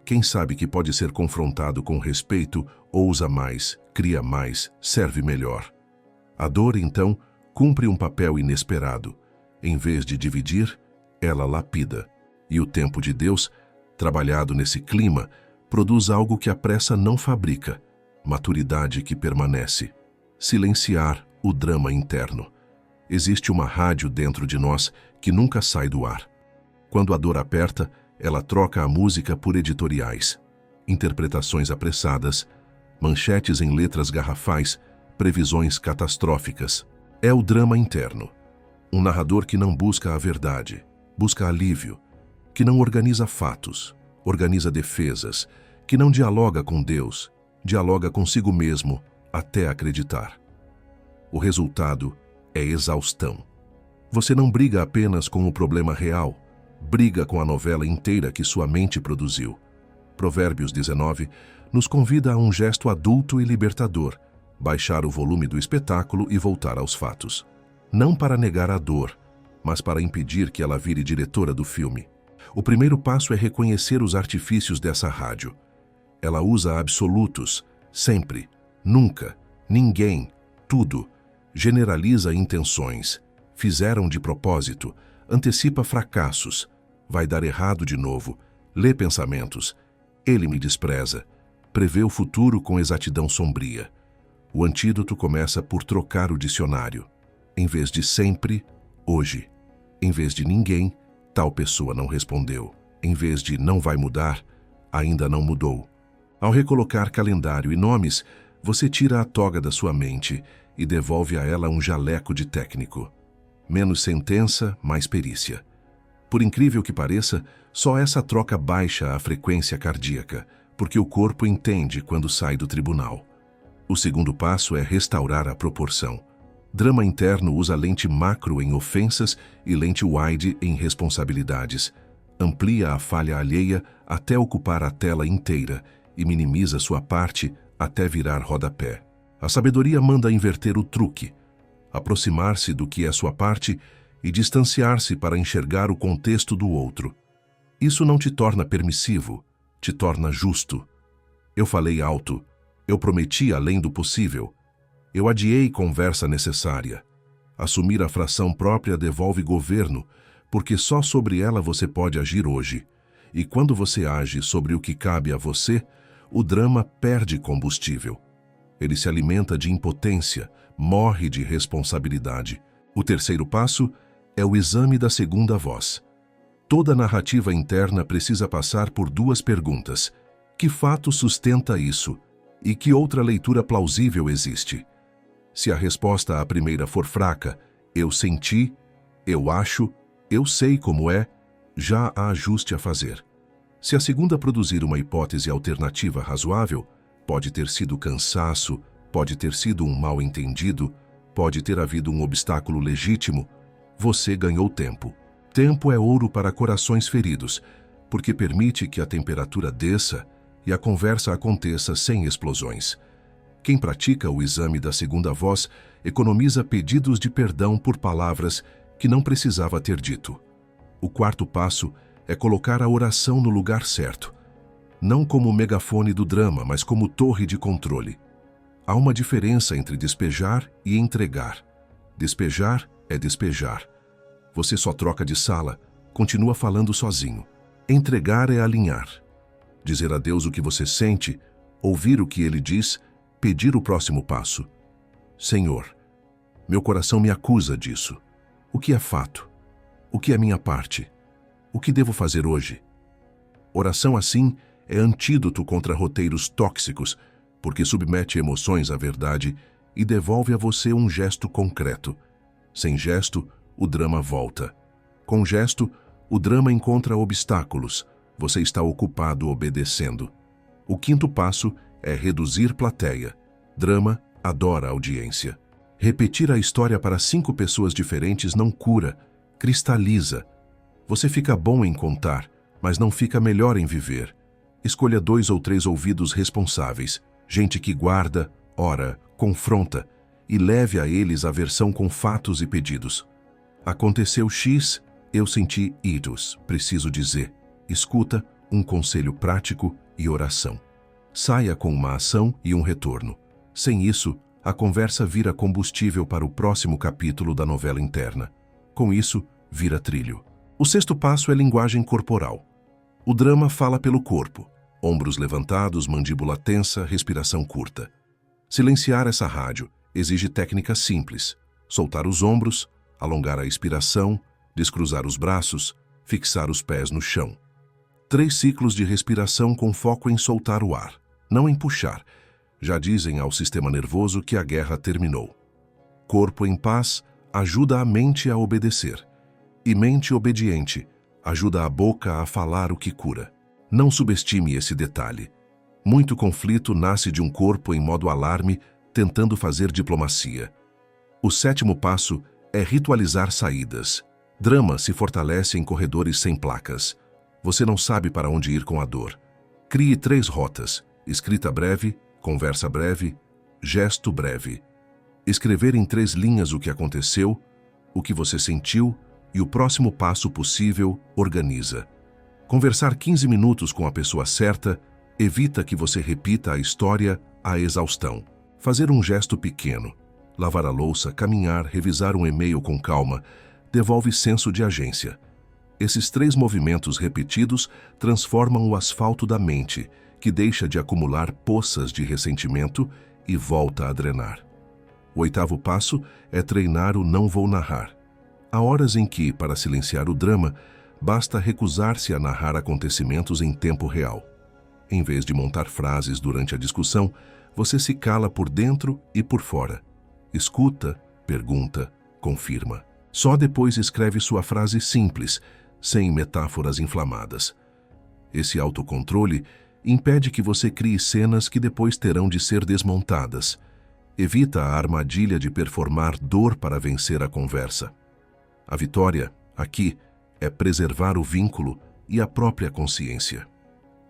S1: Quem sabe que pode ser confrontado com respeito, ousa mais, cria mais, serve melhor. A dor, então, cumpre um papel inesperado. Em vez de dividir, ela lapida. E o tempo de Deus, trabalhado nesse clima, produz algo que a pressa não fabrica, maturidade que permanece. Silenciar o drama interno. Existe uma rádio dentro de nós que nunca sai do ar. Quando a dor aperta, ela troca a música por editoriais, interpretações apressadas, manchetes em letras garrafais, previsões catastróficas. É o drama interno. Um narrador que não busca a verdade, busca alívio, que não organiza fatos, organiza defesas, que não dialoga com Deus, dialoga consigo mesmo até acreditar. O resultado é exaustão. Você não briga apenas com o problema real, briga com a novela inteira que sua mente produziu. Provérbios 19 nos convida a um gesto adulto e libertador, baixar o volume do espetáculo e voltar aos fatos. Não para negar a dor, mas para impedir que ela vire diretora do filme. O primeiro passo é reconhecer os artifícios dessa rádio. Ela usa absolutos, sempre, nunca, ninguém, tudo. Generaliza intenções, fizeram de propósito, antecipa fracassos, vai dar errado de novo, lê pensamentos, ele me despreza, prevê o futuro com exatidão sombria. O antídoto começa por trocar o dicionário. Em vez de sempre, hoje. Em vez de ninguém, tal pessoa não respondeu. Em vez de não vai mudar, ainda não mudou. Ao recolocar calendário e nomes, você tira a toga da sua mente e devolve a ela um jaleco de técnico. Menos sentença, mais perícia. Por incrível que pareça, só essa troca baixa a frequência cardíaca, porque o corpo entende quando sai do tribunal. O segundo passo é restaurar a proporção. Drama interno usa lente macro em ofensas e lente wide em responsabilidades. Amplia a falha alheia até ocupar a tela inteira e minimiza sua parte até virar rodapé. A sabedoria manda inverter o truque, aproximar-se do que é sua parte e distanciar-se para enxergar o contexto do outro. Isso não te torna permissivo, te torna justo. Eu falei alto, eu prometi além do possível, eu adiei conversa necessária. Assumir a fração própria devolve governo, porque só sobre ela você pode agir hoje. E quando você age sobre o que cabe a você, o drama perde combustível. Ele se alimenta de impotência, morre de responsabilidade. O terceiro passo é o exame da segunda voz. Toda narrativa interna precisa passar por duas perguntas. Que fato sustenta isso? E que outra leitura plausível existe? Se a resposta à primeira for fraca, eu senti, eu acho, eu sei como é, já há ajuste a fazer. Se a segunda produzir uma hipótese alternativa razoável, pode ter sido cansaço, pode ter sido um mal-entendido, pode ter havido um obstáculo legítimo, você ganhou tempo. Tempo é ouro para corações feridos, porque permite que a temperatura desça e a conversa aconteça sem explosões. Quem pratica o exame da segunda voz economiza pedidos de perdão por palavras que não precisava ter dito. O quarto passo é colocar a oração no lugar certo, não como o megafone do drama, mas como torre de controle. Há uma diferença entre despejar e entregar. Despejar é despejar. Você só troca de sala, continua falando sozinho. Entregar é alinhar. Dizer a Deus o que você sente, ouvir o que Ele diz, pedir o próximo passo. Senhor, meu coração me acusa disso. O que é fato? O que é minha parte? O que devo fazer hoje? Oração assim é antídoto contra roteiros tóxicos, porque submete emoções à verdade e devolve a você um gesto concreto. Sem gesto, o drama volta. Com gesto, o drama encontra obstáculos. Você está ocupado obedecendo. O quinto passo é reduzir plateia. Drama adora audiência. Repetir a história para 5 pessoas diferentes não cura, cristaliza. Você fica bom em contar, mas não fica melhor em viver. Escolha 2 ou 3 ouvidos responsáveis, gente que guarda, ora, confronta, e leve a eles a versão com fatos e pedidos. Aconteceu X, eu senti Y, preciso dizer. Escuta, um conselho prático e oração. Saia com uma ação e um retorno. Sem isso, a conversa vira combustível para o próximo capítulo da novela interna. Com isso, vira trilho. O sexto passo é linguagem corporal. O drama fala pelo corpo. Ombros levantados, mandíbula tensa, respiração curta. Silenciar essa rádio exige técnicas simples. Soltar os ombros, alongar a expiração, descruzar os braços, fixar os pés no chão. 3 ciclos de respiração com foco em soltar o ar, não em puxar. Já dizem ao sistema nervoso que a guerra terminou. Corpo em paz ajuda a mente a obedecer. E mente obediente ajuda a boca a falar o que cura. Não subestime esse detalhe. Muito conflito nasce de um corpo em modo alarme, tentando fazer diplomacia. O sétimo passo é ritualizar saídas. Drama se fortalece em corredores sem placas. Você não sabe para onde ir com a dor. Crie 3 rotas: escrita breve, conversa breve, gesto breve. Escrever em 3 linhas o que aconteceu, o que você sentiu e o próximo passo possível organiza. Conversar 15 minutos com a pessoa certa evita que você repita a história à exaustão. Fazer um gesto pequeno, lavar a louça, caminhar, revisar um e-mail com calma, devolve senso de agência. Esses 3 movimentos repetidos transformam o asfalto da mente, que deixa de acumular poças de ressentimento e volta a drenar. O 8º passo é treinar o não vou narrar. Há horas em que, para silenciar o drama, basta recusar-se a narrar acontecimentos em tempo real. Em vez de montar frases durante a discussão, você se cala por dentro e por fora. Escuta, pergunta, confirma. Só depois escreve sua frase simples, sem metáforas inflamadas. Esse autocontrole impede que você crie cenas que depois terão de ser desmontadas. Evita a armadilha de performar dor para vencer a conversa. A vitória, aqui, é preservar o vínculo e a própria consciência.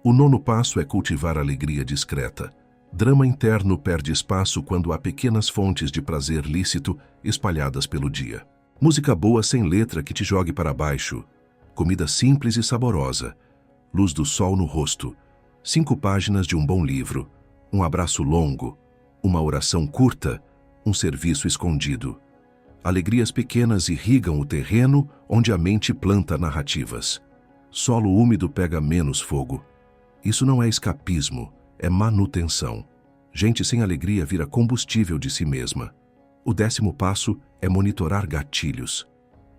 S1: O 9º passo é cultivar alegria discreta. Drama interno perde espaço quando há pequenas fontes de prazer lícito espalhadas pelo dia. Música boa sem letra que te jogue para baixo. Comida simples e saborosa. Luz do sol no rosto. 5 páginas de um bom livro. Um abraço longo. Uma oração curta. Um serviço escondido. Alegrias pequenas irrigam o terreno onde a mente planta narrativas. Solo úmido pega menos fogo. Isso não é escapismo, é manutenção. Gente sem alegria vira combustível de si mesma. O 10º passo é monitorar gatilhos.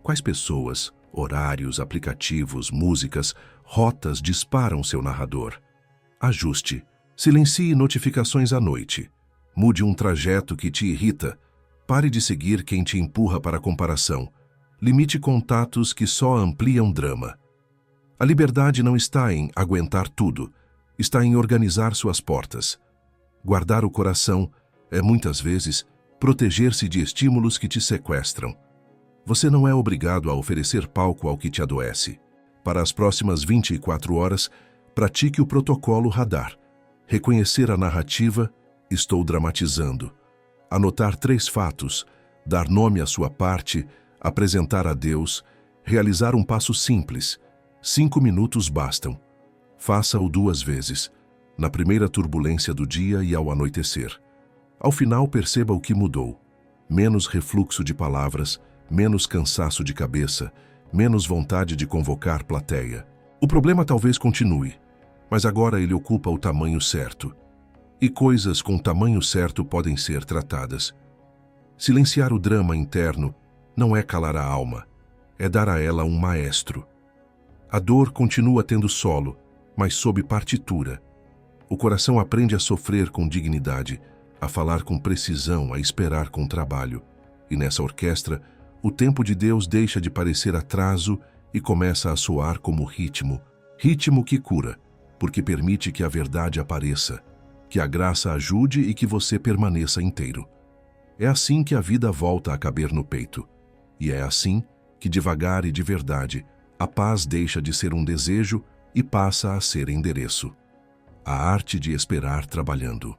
S1: Quais pessoas, horários, aplicativos, músicas, rotas disparam seu narrador? Ajuste. Silencie notificações à noite. Mude um trajeto que te irrita. Pare de seguir quem te empurra para a comparação. Limite contatos que só ampliam drama. A liberdade não está em aguentar tudo, está em organizar suas portas. Guardar o coração é, muitas vezes, proteger-se de estímulos que te sequestram. Você não é obrigado a oferecer palco ao que te adoece. Para as próximas 24 horas, pratique o protocolo radar. Reconhecer a narrativa, estou dramatizando. Anotar 3 fatos, dar nome à sua parte, apresentar a Deus, realizar um passo simples. 5 minutos bastam. Faça-o 2 vezes, na primeira turbulência do dia e ao anoitecer. Ao final, perceba o que mudou. menos refluxo de palavras, menos cansaço de cabeça, menos vontade de convocar plateia. O problema talvez continue, mas agora ele ocupa o tamanho certo. E coisas com tamanho certo podem ser tratadas. Silenciar o drama interno não é calar a alma, é dar a ela um maestro. A dor continua tendo solo, mas sob partitura. O coração aprende a sofrer com dignidade, a falar com precisão, a esperar com trabalho. E nessa orquestra, o tempo de Deus deixa de parecer atraso e começa a soar como ritmo. Ritmo que cura, porque permite que a verdade apareça, que a graça ajude e que você permaneça inteiro. É assim que a vida volta a caber no peito. E é assim que, devagar e de verdade, a paz deixa de ser um desejo e passa a ser endereço. A arte de esperar trabalhando.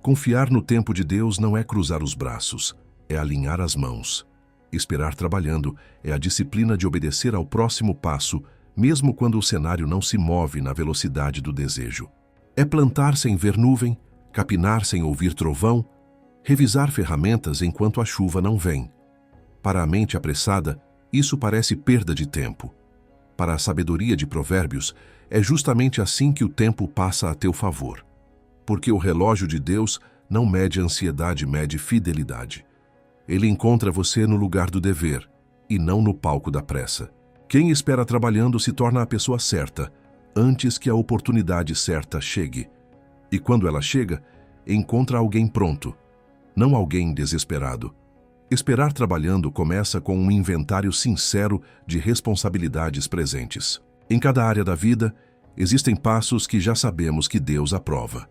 S1: Confiar no tempo de Deus não é cruzar os braços, é alinhar as mãos. Esperar trabalhando é a disciplina de obedecer ao próximo passo, mesmo quando o cenário não se move na velocidade do desejo. É plantar sem ver nuvem, capinar sem ouvir trovão, revisar ferramentas enquanto a chuva não vem. Para a mente apressada, isso parece perda de tempo. Para a sabedoria de Provérbios, é justamente assim que o tempo passa a teu favor. Porque o relógio de Deus não mede ansiedade, mede fidelidade. Ele encontra você no lugar do dever, e não no palco da pressa. Quem espera trabalhando se torna a pessoa certa, antes que a oportunidade certa chegue. E quando ela chega, encontra alguém pronto, não alguém desesperado. Esperar trabalhando começa com um inventário sincero de responsabilidades presentes. Em cada área da vida, existem passos que já sabemos que Deus aprova.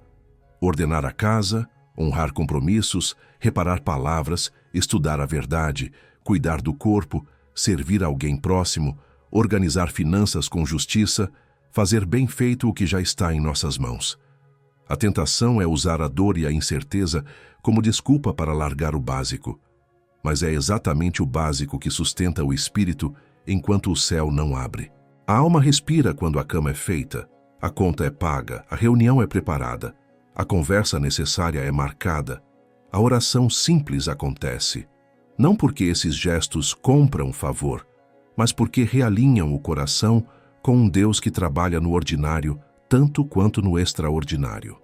S1: Ordenar a casa, honrar compromissos, reparar palavras, estudar a verdade, cuidar do corpo, servir alguém próximo, organizar finanças com justiça, fazer bem feito o que já está em nossas mãos. A tentação é usar a dor e a incerteza como desculpa para largar o básico. Mas é exatamente o básico que sustenta o espírito enquanto o céu não abre. A alma respira quando a cama é feita, a conta é paga, a reunião é preparada, a conversa necessária é marcada, a oração simples acontece. Não porque esses gestos compram favor, mas porque realinham o coração com um Deus que trabalha no ordinário tanto quanto no extraordinário.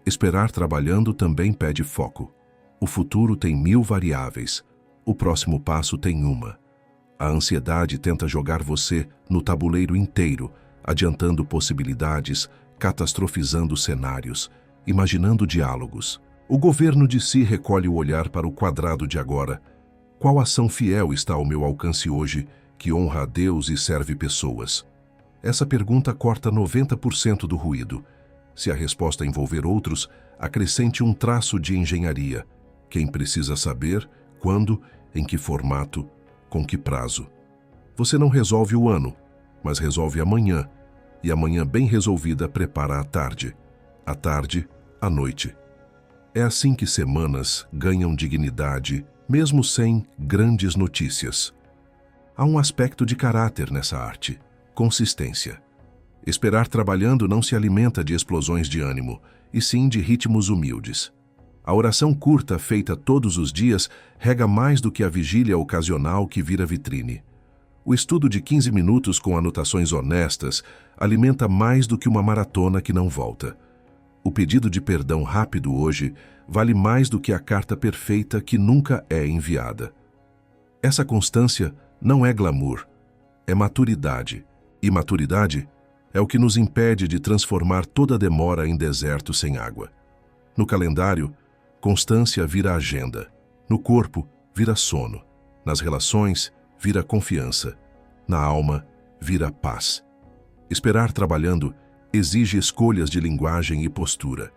S1: Esperar trabalhando também pede foco. O futuro tem 1000 variáveis, o próximo passo tem uma. A ansiedade tenta jogar você no tabuleiro inteiro, adiantando possibilidades, catastrofizando cenários, imaginando diálogos. O governo de si recolhe o olhar para o quadrado de agora. Qual ação fiel está ao meu alcance hoje, que honra a Deus e serve pessoas? Essa pergunta corta 90% do ruído. Se a resposta envolver outros, acrescente um traço de engenharia. Quem precisa saber, quando, em que formato, com que prazo. Você não resolve o ano, mas resolve amanhã, e amanhã bem resolvida prepara a tarde, a noite. É assim que semanas ganham dignidade, mesmo sem grandes notícias. Há um aspecto de caráter nessa arte, consistência. Esperar trabalhando não se alimenta de explosões de ânimo, e sim de ritmos humildes. A oração curta feita todos os dias rega mais do que a vigília ocasional que vira vitrine. O estudo de 15 minutos com anotações honestas alimenta mais do que uma maratona que não volta. O pedido de perdão rápido hoje vale mais do que a carta perfeita que nunca é enviada. Essa constância não é glamour, é maturidade. E maturidade é o que nos impede de transformar toda demora em deserto sem água. No calendário, constância vira agenda. No corpo, vira sono. Nas relações, vira confiança. Na alma, vira paz. Esperar trabalhando exige escolhas de linguagem e postura.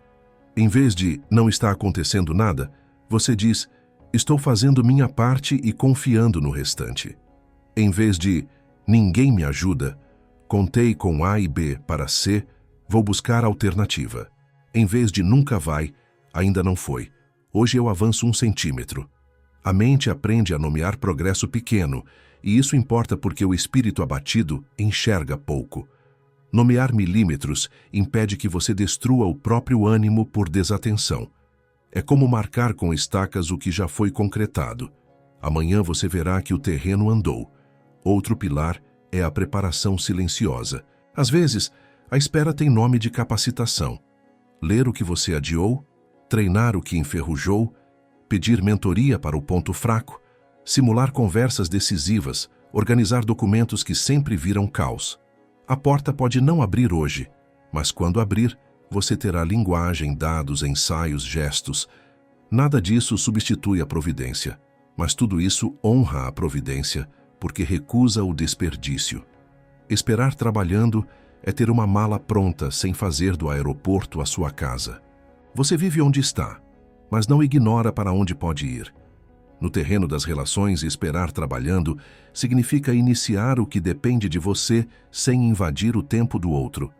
S1: Em vez de não está acontecendo nada, você diz, estou fazendo minha parte e confiando no restante. Em vez de ninguém me ajuda, contei com A e B para C, vou buscar alternativa. Em vez de nunca vai, ainda não foi. Hoje eu avanço 1 centímetro. A mente aprende a nomear progresso pequeno, e isso importa porque o espírito abatido enxerga pouco. Nomear milímetros impede que você destrua o próprio ânimo por desatenção. É como marcar com estacas o que já foi concretado. Amanhã você verá que o terreno andou. Outro pilar é a preparação silenciosa. Às vezes, a espera tem nome de capacitação. Ler o que você adiou, treinar o que enferrujou, pedir mentoria para o ponto fraco, simular conversas decisivas, organizar documentos que sempre viram caos. A porta pode não abrir hoje, mas quando abrir, você terá linguagem, dados, ensaios, gestos. Nada disso substitui a providência, mas tudo isso honra a providência, porque recusa o desperdício. Esperar trabalhando é ter uma mala pronta sem fazer do aeroporto a sua casa. Você vive onde está, mas não ignora para onde pode ir. No terreno das relações, esperar trabalhando significa iniciar o que depende de você sem invadir o tempo do outro.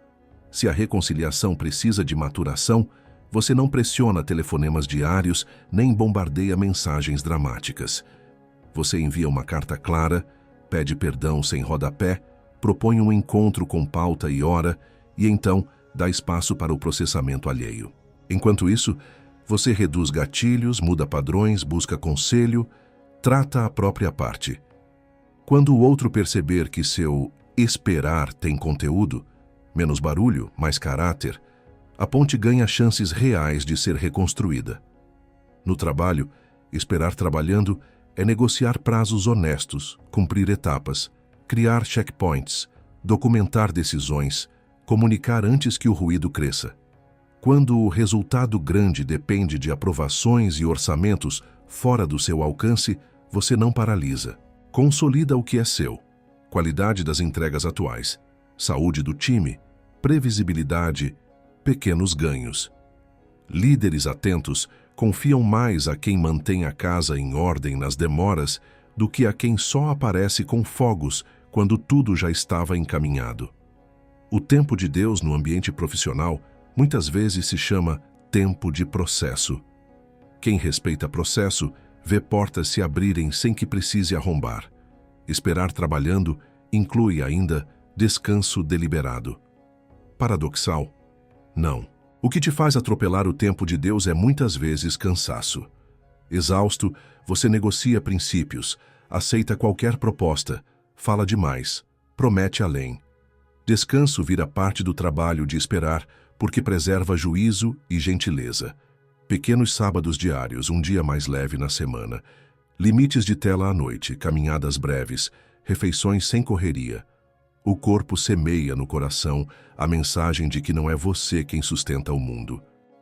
S1: Se a reconciliação precisa de maturação, você não pressiona telefonemas diários nem bombardeia mensagens dramáticas. Você envia uma carta clara, pede perdão sem rodapé, propõe um encontro com pauta e hora e então dá espaço para o processamento alheio. Enquanto isso, você reduz gatilhos, muda padrões, busca conselho, trata a própria parte. Quando o outro perceber que seu esperar tem conteúdo, menos barulho, mais caráter, a ponte ganha chances reais de ser reconstruída. No trabalho, esperar trabalhando é negociar prazos honestos, cumprir etapas, criar checkpoints, documentar decisões, comunicar antes que o ruído cresça. Quando o resultado grande depende de aprovações e orçamentos fora do seu alcance, você não paralisa. Consolida o que é seu. Qualidade das entregas atuais, saúde do time, previsibilidade, pequenos ganhos. Líderes atentos confiam mais a quem mantém a casa em ordem nas demoras do que a quem só aparece com fogos quando tudo já estava encaminhado. O tempo de Deus no ambiente profissional muitas vezes se chama tempo de processo. Quem respeita processo vê portas se abrirem sem que precise arrombar. Esperar trabalhando inclui ainda descanso deliberado. Paradoxal? Não. O que te faz atropelar o tempo de Deus é muitas vezes cansaço. Exausto, você negocia princípios, aceita qualquer proposta, fala demais, promete além. Descanso vira parte do trabalho de esperar, porque preserva juízo e gentileza. Pequenos sábados diários, um dia mais leve na semana. Limites de tela à noite, caminhadas breves, refeições sem correria. O corpo semeia no coração a mensagem de que não é você quem sustenta o mundo.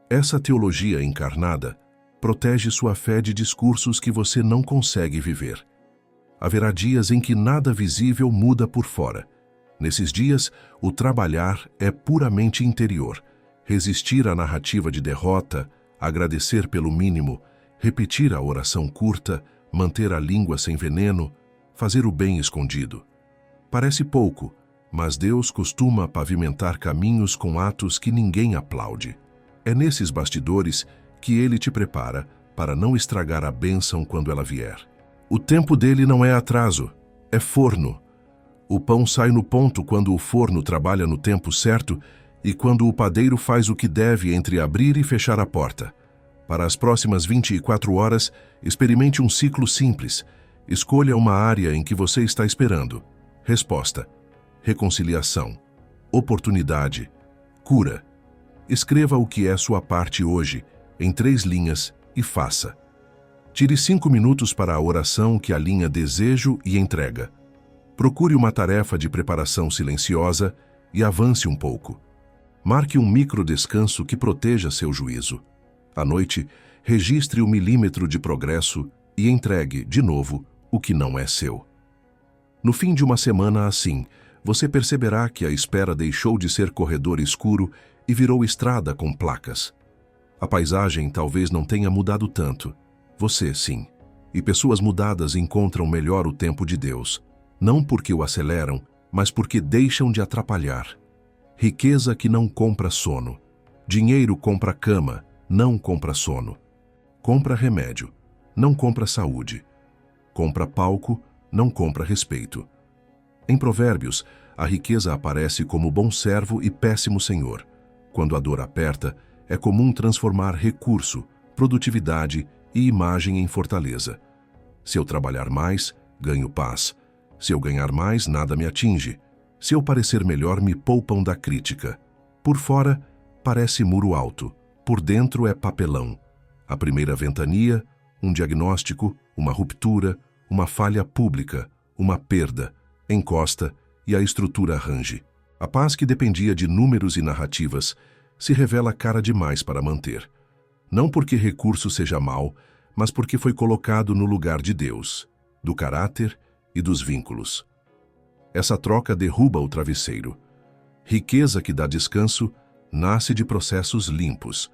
S1: Essa teologia encarnada protege sua fé de discursos que você não consegue viver. Haverá dias em que nada visível muda por fora. Nesses dias, o trabalhar é puramente interior. Resistir à narrativa de derrota, agradecer pelo mínimo, repetir a oração curta, manter a língua sem veneno, fazer o bem escondido. Parece pouco, mas Deus costuma pavimentar caminhos com atos que ninguém aplaude. É nesses bastidores que Ele te prepara para não estragar a bênção quando ela vier. O tempo dele não é atraso, é forno. O pão sai no ponto quando o forno trabalha no tempo certo e quando o padeiro faz o que deve entre abrir e fechar a porta. Para as próximas 24 horas, experimente um ciclo simples. Escolha uma área em que você está esperando. Resposta: reconciliação, oportunidade, cura. Escreva o que é sua parte hoje, em 3 linhas, e faça. Tire 5 minutos para a oração que alinha desejo e entrega. Procure uma tarefa de preparação silenciosa e avance um pouco. Marque um micro-descanso que proteja seu juízo. À noite, registre o milímetro de progresso e entregue, de novo, o que não é seu. No fim de uma semana assim, você perceberá que a espera deixou de ser corredor escuro e virou estrada com placas. A paisagem talvez não tenha mudado tanto. Você, sim. E pessoas mudadas encontram melhor o tempo de Deus. Não porque o aceleram, mas porque deixam de atrapalhar. Riqueza que não compra sono. Dinheiro compra cama, não compra sono. Compra remédio, não compra saúde. Compra palco, não compra respeito. Em Provérbios, a riqueza aparece como bom servo e péssimo senhor. Quando a dor aperta, é comum transformar recurso, produtividade e imagem em fortaleza. Se eu trabalhar mais, ganho paz. Se eu ganhar mais, nada me atinge. Se eu parecer melhor, me poupam da crítica. Por fora, parece muro alto. Por dentro é papelão. A primeira ventania, um diagnóstico, uma ruptura, uma falha pública, uma perda, encosta e a estrutura range. A paz que dependia de números e narrativas se revela cara demais para manter. Não porque recurso seja mau, mas porque foi colocado no lugar de Deus, do caráter e dos vínculos. Essa troca derruba o travesseiro. Riqueza que dá descanso nasce de processos limpos.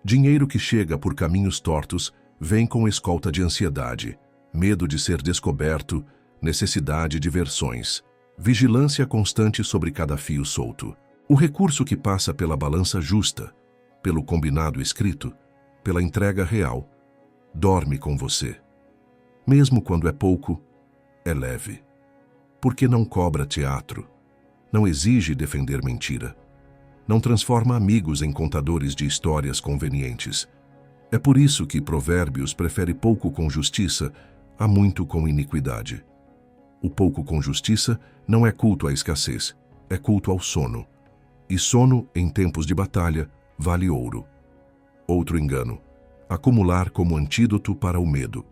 S1: Dinheiro que chega por caminhos tortos vem com escolta de ansiedade, medo de ser descoberto, necessidade de versões, vigilância constante sobre cada fio solto. O recurso que passa pela balança justa, pelo combinado escrito, pela entrega real, dorme com você. Mesmo quando é pouco, é leve. Porque não cobra teatro, não exige defender mentira, não transforma amigos em contadores de histórias convenientes. É por isso que Provérbios prefere pouco com justiça a muito com iniquidade. O pouco com justiça não é culto à escassez, é culto ao sono. E sono, em tempos de batalha, vale ouro. Outro engano: acumular como antídoto para o medo.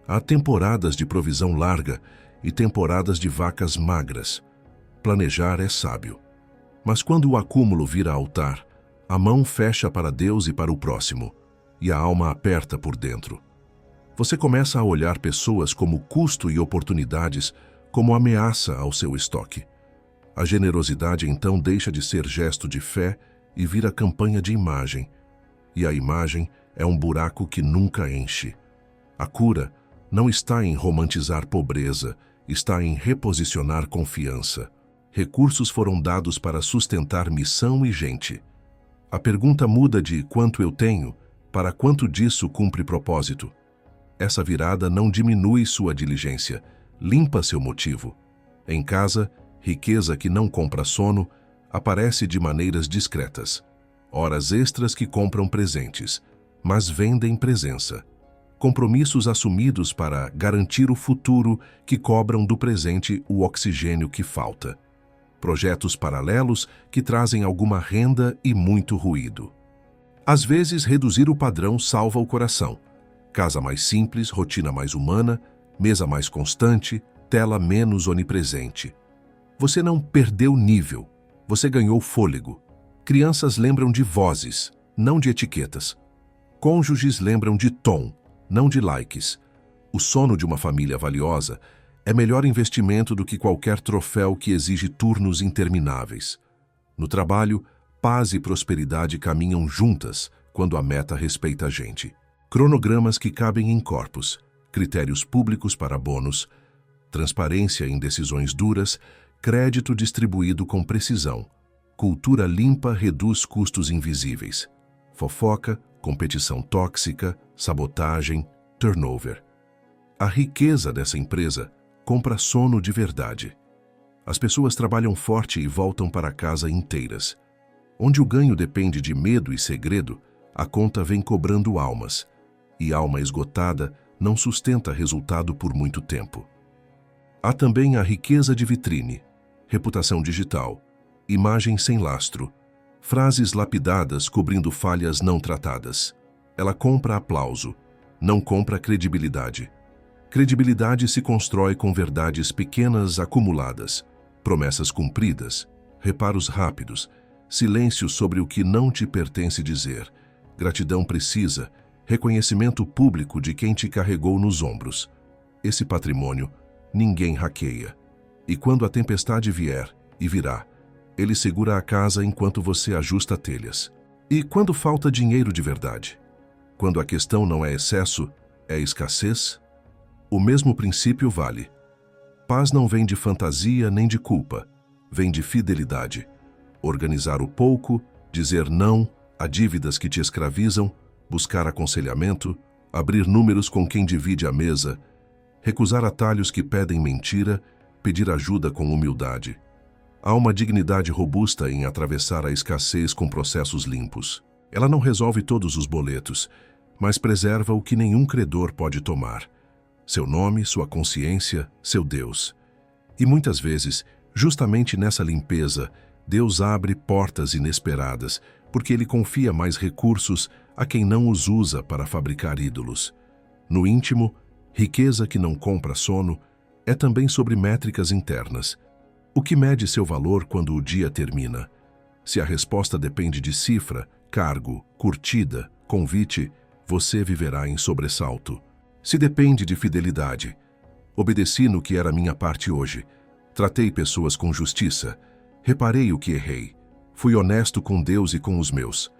S1: Há temporadas de provisão larga e temporadas de vacas magras. Planejar é sábio. Mas quando o acúmulo vira altar, a mão fecha para Deus e para o próximo, e a alma aperta por dentro. Você começa a olhar pessoas como custo e oportunidades como ameaça ao seu estoque. A generosidade então deixa de ser gesto de fé e vira campanha de imagem. E a imagem é um buraco que nunca enche. A cura não está em romantizar pobreza, está em reposicionar confiança. Recursos foram dados para sustentar missão e gente. A pergunta muda de quanto eu tenho para quanto disso cumpre propósito. Essa virada não diminui sua diligência, limpa seu motivo. Em casa, riqueza que não compra sono aparece de maneiras discretas. Horas extras que compram presentes, mas vendem presença. Compromissos assumidos para garantir o futuro que cobram do presente o oxigênio que falta. Projetos paralelos que trazem alguma renda e muito ruído. Às vezes, reduzir o padrão salva o coração. Casa mais simples, rotina mais humana, mesa mais constante, tela menos onipresente. Você não perdeu nível, você ganhou fôlego. Crianças lembram de vozes, não de etiquetas. Cônjuges lembram de tom, não de likes. O sono de uma família valiosa é melhor investimento do que qualquer troféu que exige turnos intermináveis. No trabalho, paz e prosperidade caminham juntas quando a meta respeita a gente. Cronogramas que cabem em corpos, critérios públicos para bônus, transparência em decisões duras, crédito distribuído com precisão. Cultura limpa reduz custos invisíveis. Fofoca, competição tóxica, sabotagem, turnover. A riqueza dessa empresa compra sono de verdade. As pessoas trabalham forte e voltam para casa inteiras. Onde o ganho depende de medo e segredo, a conta vem cobrando almas. E alma esgotada não sustenta resultado por muito tempo. Há também a riqueza de vitrine, reputação digital, imagem sem lastro, frases lapidadas cobrindo falhas não tratadas. Ela compra aplauso, não compra credibilidade. Credibilidade se constrói com verdades pequenas acumuladas, promessas cumpridas, reparos rápidos, silêncio sobre o que não te pertence dizer, gratidão precisa, reconhecimento público de quem te carregou nos ombros. Esse patrimônio ninguém hackeia. E quando a tempestade vier, e virá, ele segura a casa enquanto você ajusta telhas. E quando falta dinheiro de verdade? Quando a questão não é excesso, é escassez? O mesmo princípio vale. Paz não vem de fantasia nem de culpa, vem de fidelidade. Organizar o pouco, dizer não a dívidas que te escravizam, buscar aconselhamento, abrir números com quem divide a mesa, recusar atalhos que pedem mentira, pedir ajuda com humildade. Há uma dignidade robusta em atravessar a escassez com processos limpos. Ela não resolve todos os boletos, mas preserva o que nenhum credor pode tomar: seu nome, sua consciência, seu Deus. E muitas vezes, justamente nessa limpeza, Deus abre portas inesperadas, porque Ele confia mais recursos a quem não os usa para fabricar ídolos. No íntimo, riqueza que não compra sono é também sobre métricas internas. O que mede seu valor quando o dia termina? Se a resposta depende de cifra, cargo, curtida, convite, você viverá em sobressalto. Se depende de fidelidade, obedeci no que era minha parte hoje, tratei pessoas com justiça, reparei o que errei, fui honesto com Deus e com os meus.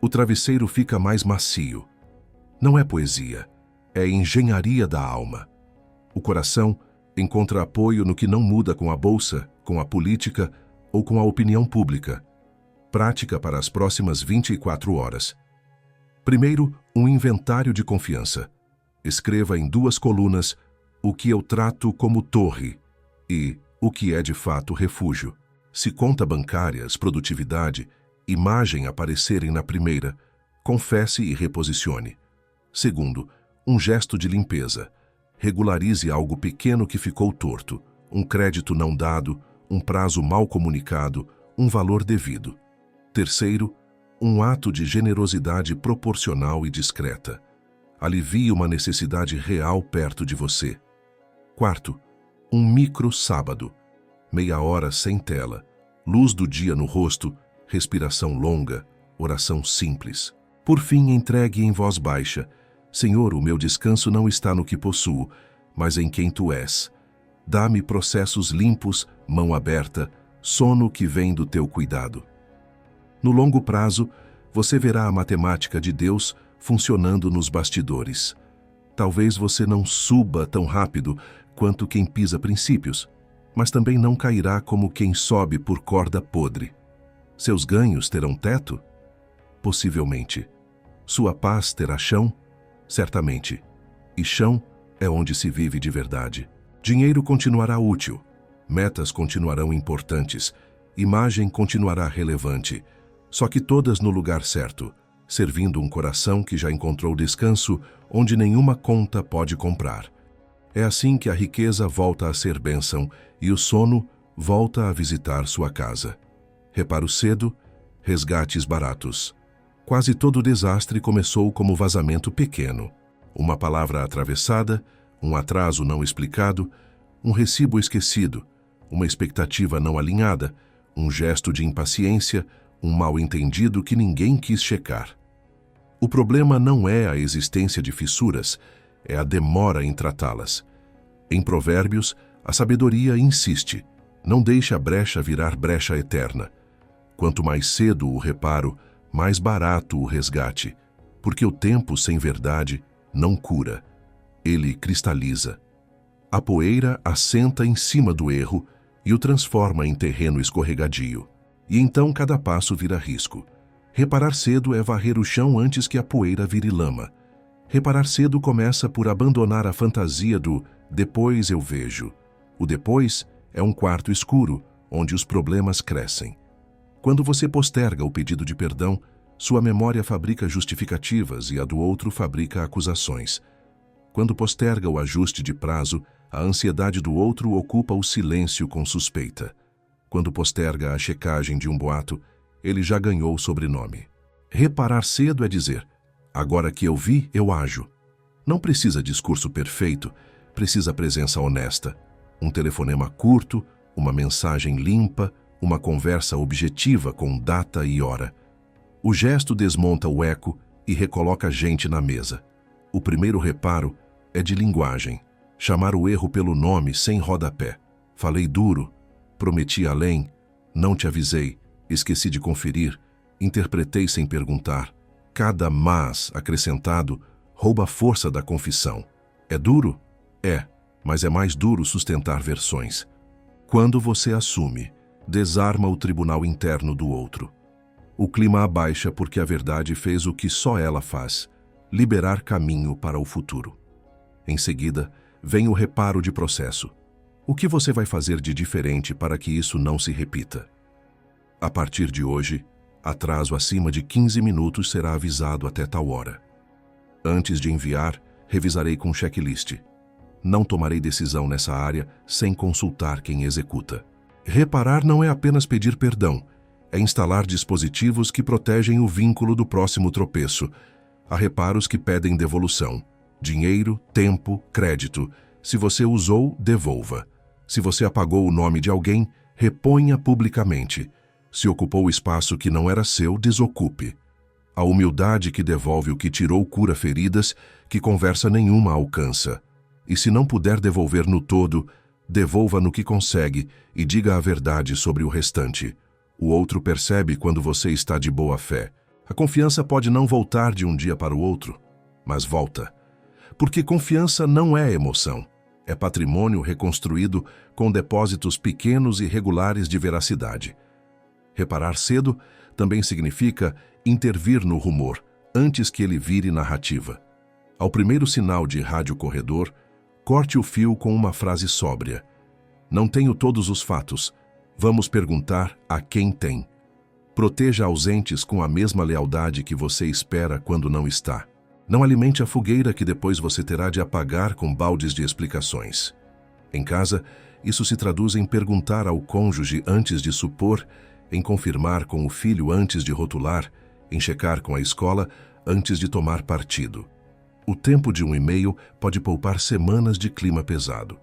S1: O travesseiro fica mais macio. Não é poesia, é engenharia da alma. O coração encontra apoio no que não muda com a bolsa, com a política ou com a opinião pública. Prática para as próximas 24 horas. Primeiro, um inventário de confiança. Escreva em 2 colunas o que eu trato como torre e o que é de fato refúgio. Se conta bancárias, produtividade, imagem aparecerem na primeira, confesse e reposicione. Segundo, um gesto de limpeza. Regularize algo pequeno que ficou torto, um crédito não dado, um prazo mal comunicado, um valor devido. Terceiro, um ato de generosidade proporcional e discreta. Alivie uma necessidade real perto de você. Quarto, um micro sábado. Meia hora sem tela, luz do dia no rosto, respiração longa, oração simples. Por fim, entregue em voz baixa: Senhor, o meu descanso não está no que possuo, mas em quem Tu és. Dá-me processos limpos, mão aberta, sono que vem do Teu cuidado. No longo prazo, você verá a matemática de Deus funcionando nos bastidores. Talvez você não suba tão rápido quanto quem pisa princípios, mas também não cairá como quem sobe por corda podre. Seus ganhos terão teto? Possivelmente. Sua paz terá chão? Certamente. E chão é onde se vive de verdade. Dinheiro continuará útil, metas continuarão importantes, imagem continuará relevante, só que todas no lugar certo, servindo um coração que já encontrou descanso onde nenhuma conta pode comprar. É assim que a riqueza volta a ser bênção e o sono volta a visitar sua casa. Reparo cedo, resgates baratos. Quase todo desastre começou como vazamento pequeno. Uma palavra atravessada, um atraso não explicado, um recibo esquecido, uma expectativa não alinhada, um gesto de impaciência, um mal-entendido que ninguém quis checar. O problema não é a existência de fissuras, é a demora em tratá-las. Em Provérbios, a sabedoria insiste: não deixe a brecha virar brecha eterna. Quanto mais cedo o reparo, mais barato o resgate, porque o tempo sem verdade não cura. Ele cristaliza. A poeira assenta em cima do erro e o transforma em terreno escorregadio. E então cada passo vira risco. Reparar cedo é varrer o chão antes que a poeira vire lama. Reparar cedo começa por abandonar a fantasia do depois eu vejo. O depois é um quarto escuro, onde os problemas crescem. Quando você posterga o pedido de perdão, sua memória fabrica justificativas e a do outro fabrica acusações. Quando posterga o ajuste de prazo, a ansiedade do outro ocupa o silêncio com suspeita. Quando posterga a checagem de um boato, ele já ganhou o sobrenome. Reparar cedo é dizer: agora que eu vi, eu ajo. Não precisa discurso perfeito, precisa presença honesta. Um telefonema curto, uma mensagem limpa, uma conversa objetiva com data e hora. O gesto desmonta o eco e recoloca a gente na mesa. O primeiro reparo é de linguagem. Chamar o erro pelo nome sem rodapé. Falei duro, prometi além, não te avisei, esqueci de conferir, interpretei sem perguntar. Cada mas acrescentado rouba a força da confissão. É duro? É, mas é mais duro sustentar versões. Quando você assume, desarma o tribunal interno do outro. O clima abaixa porque a verdade fez o que só ela faz: liberar caminho para o futuro. Em seguida, vem o reparo de processo. O que você vai fazer de diferente para que isso não se repita? A partir de hoje, atraso acima de 15 minutos será avisado até tal hora. Antes de enviar, revisarei com checklist. Não tomarei decisão nessa área sem consultar quem executa. Reparar não é apenas pedir perdão, é instalar dispositivos que protegem o vínculo do próximo tropeço. Há reparos que pedem devolução. Dinheiro, tempo, crédito. Se você usou, devolva. Se você apagou o nome de alguém, reponha publicamente. Se ocupou o espaço que não era seu, desocupe. A humildade que devolve o que tirou cura feridas que conversa nenhuma alcança. E se não puder devolver no todo, devolva no que consegue e diga a verdade sobre o restante. O outro percebe quando você está de boa fé. A confiança pode não voltar de um dia para o outro, mas volta. Porque confiança não é emoção. É patrimônio reconstruído com depósitos pequenos e regulares de veracidade. Reparar cedo também significa intervir no rumor antes que ele vire narrativa. Ao primeiro sinal de rádio corredor, corte o fio com uma frase sóbria. Não tenho todos os fatos. Vamos perguntar a quem tem. Proteja ausentes com a mesma lealdade que você espera quando não está. Não alimente a fogueira que depois você terá de apagar com baldes de explicações. Em casa, isso se traduz em perguntar ao cônjuge antes de supor, em confirmar com o filho antes de rotular, em checar com a escola antes de tomar partido. O tempo de um e-mail pode poupar semanas de clima pesado.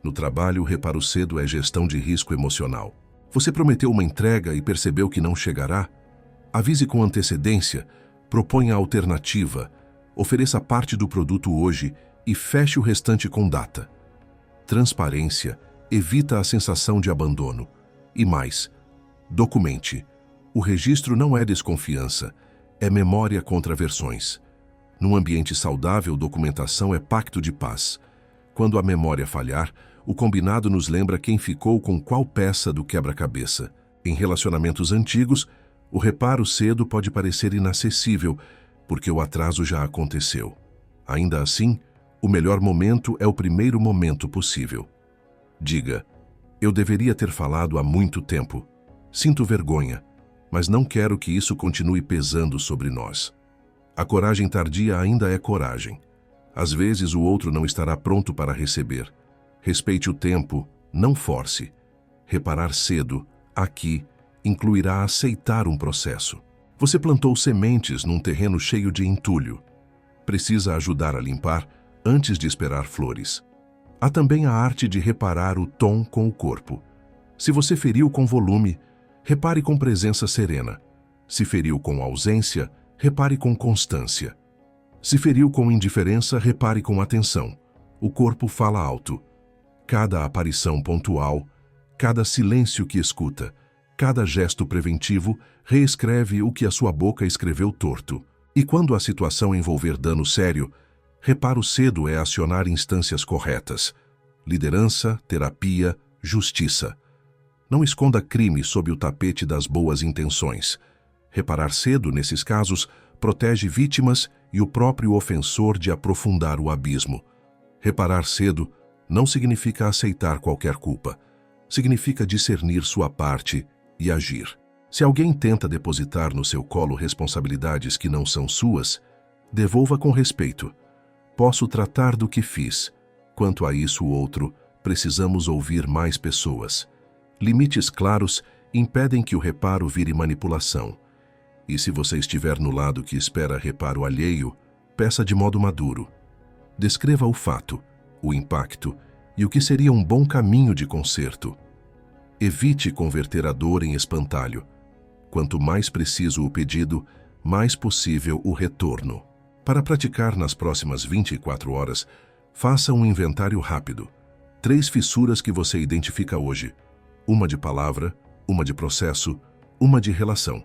S1: No trabalho, o reparo cedo é gestão de risco emocional. Você prometeu uma entrega e percebeu que não chegará? Avise com antecedência, proponha alternativa, ofereça parte do produto hoje e feche o restante com data. Transparência evita a sensação de abandono. E mais, documente. O registro não é desconfiança, é memória contra versões. Num ambiente saudável, documentação é pacto de paz. Quando a memória falhar, o combinado nos lembra quem ficou com qual peça do quebra-cabeça. Em relacionamentos antigos, o reparo cedo pode parecer inacessível, porque o atraso já aconteceu. Ainda assim, o melhor momento é o primeiro momento possível. Diga, eu deveria ter falado há muito tempo. Sinto vergonha, mas não quero que isso continue pesando sobre nós. A coragem tardia ainda é coragem. Às vezes o outro não estará pronto para receber. Respeite o tempo, não force. Reparar cedo, aqui, incluirá aceitar um processo. Você plantou sementes num terreno cheio de entulho. Precisa ajudar a limpar antes de esperar flores. Há também a arte de reparar o tom com o corpo. Se você feriu com volume, repare com presença serena. Se feriu com ausência, repare com constância. Se feriu com indiferença, repare com atenção. O corpo fala alto. Cada aparição pontual, cada silêncio que escuta, cada gesto preventivo reescreve o que a sua boca escreveu torto. E quando a situação envolver dano sério, reparo cedo é acionar instâncias corretas. Liderança, terapia, justiça. Não esconda crime sob o tapete das boas intenções. Reparar cedo, nesses casos, protege vítimas e o próprio ofensor de aprofundar o abismo. Reparar cedo não significa aceitar qualquer culpa. Significa discernir sua parte e agir. Se alguém tenta depositar no seu colo responsabilidades que não são suas, devolva com respeito. Posso tratar do que fiz. Quanto a isso, o outro, precisamos ouvir mais pessoas. Limites claros impedem que o reparo vire manipulação. E se você estiver no lado que espera reparo alheio, peça de modo maduro. Descreva o fato, o impacto e o que seria um bom caminho de conserto. Evite converter a dor em espantalho. Quanto mais preciso o pedido, mais possível o retorno. Para praticar nas próximas 24 horas, faça um inventário rápido. 3 fissuras que você identifica hoje. Uma de palavra, uma de processo, uma de relação.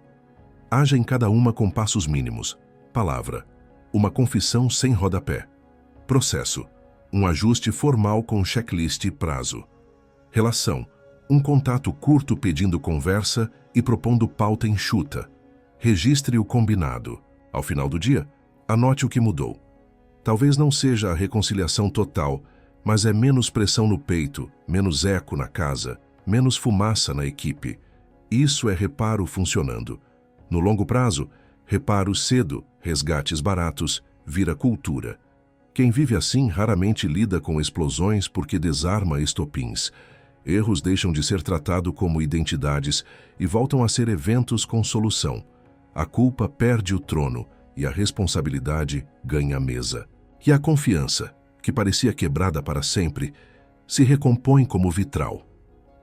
S1: Haja em cada uma com passos mínimos. Palavra, uma confissão sem rodapé. Processo, um ajuste formal com checklist e prazo. Relação, um contato curto pedindo conversa e propondo pauta enxuta. Registre o combinado. Ao final do dia, anote o que mudou. Talvez não seja a reconciliação total, mas é menos pressão no peito, menos eco na casa, menos fumaça na equipe. Isso é reparo funcionando. No longo prazo, reparo cedo, resgates baratos vira cultura. Quem vive assim raramente lida com explosões porque desarma estopins. Erros deixam de ser tratados como identidades e voltam a ser eventos com solução. A culpa perde o trono e a responsabilidade ganha a mesa. E a confiança, que parecia quebrada para sempre, se recompõe como vitral.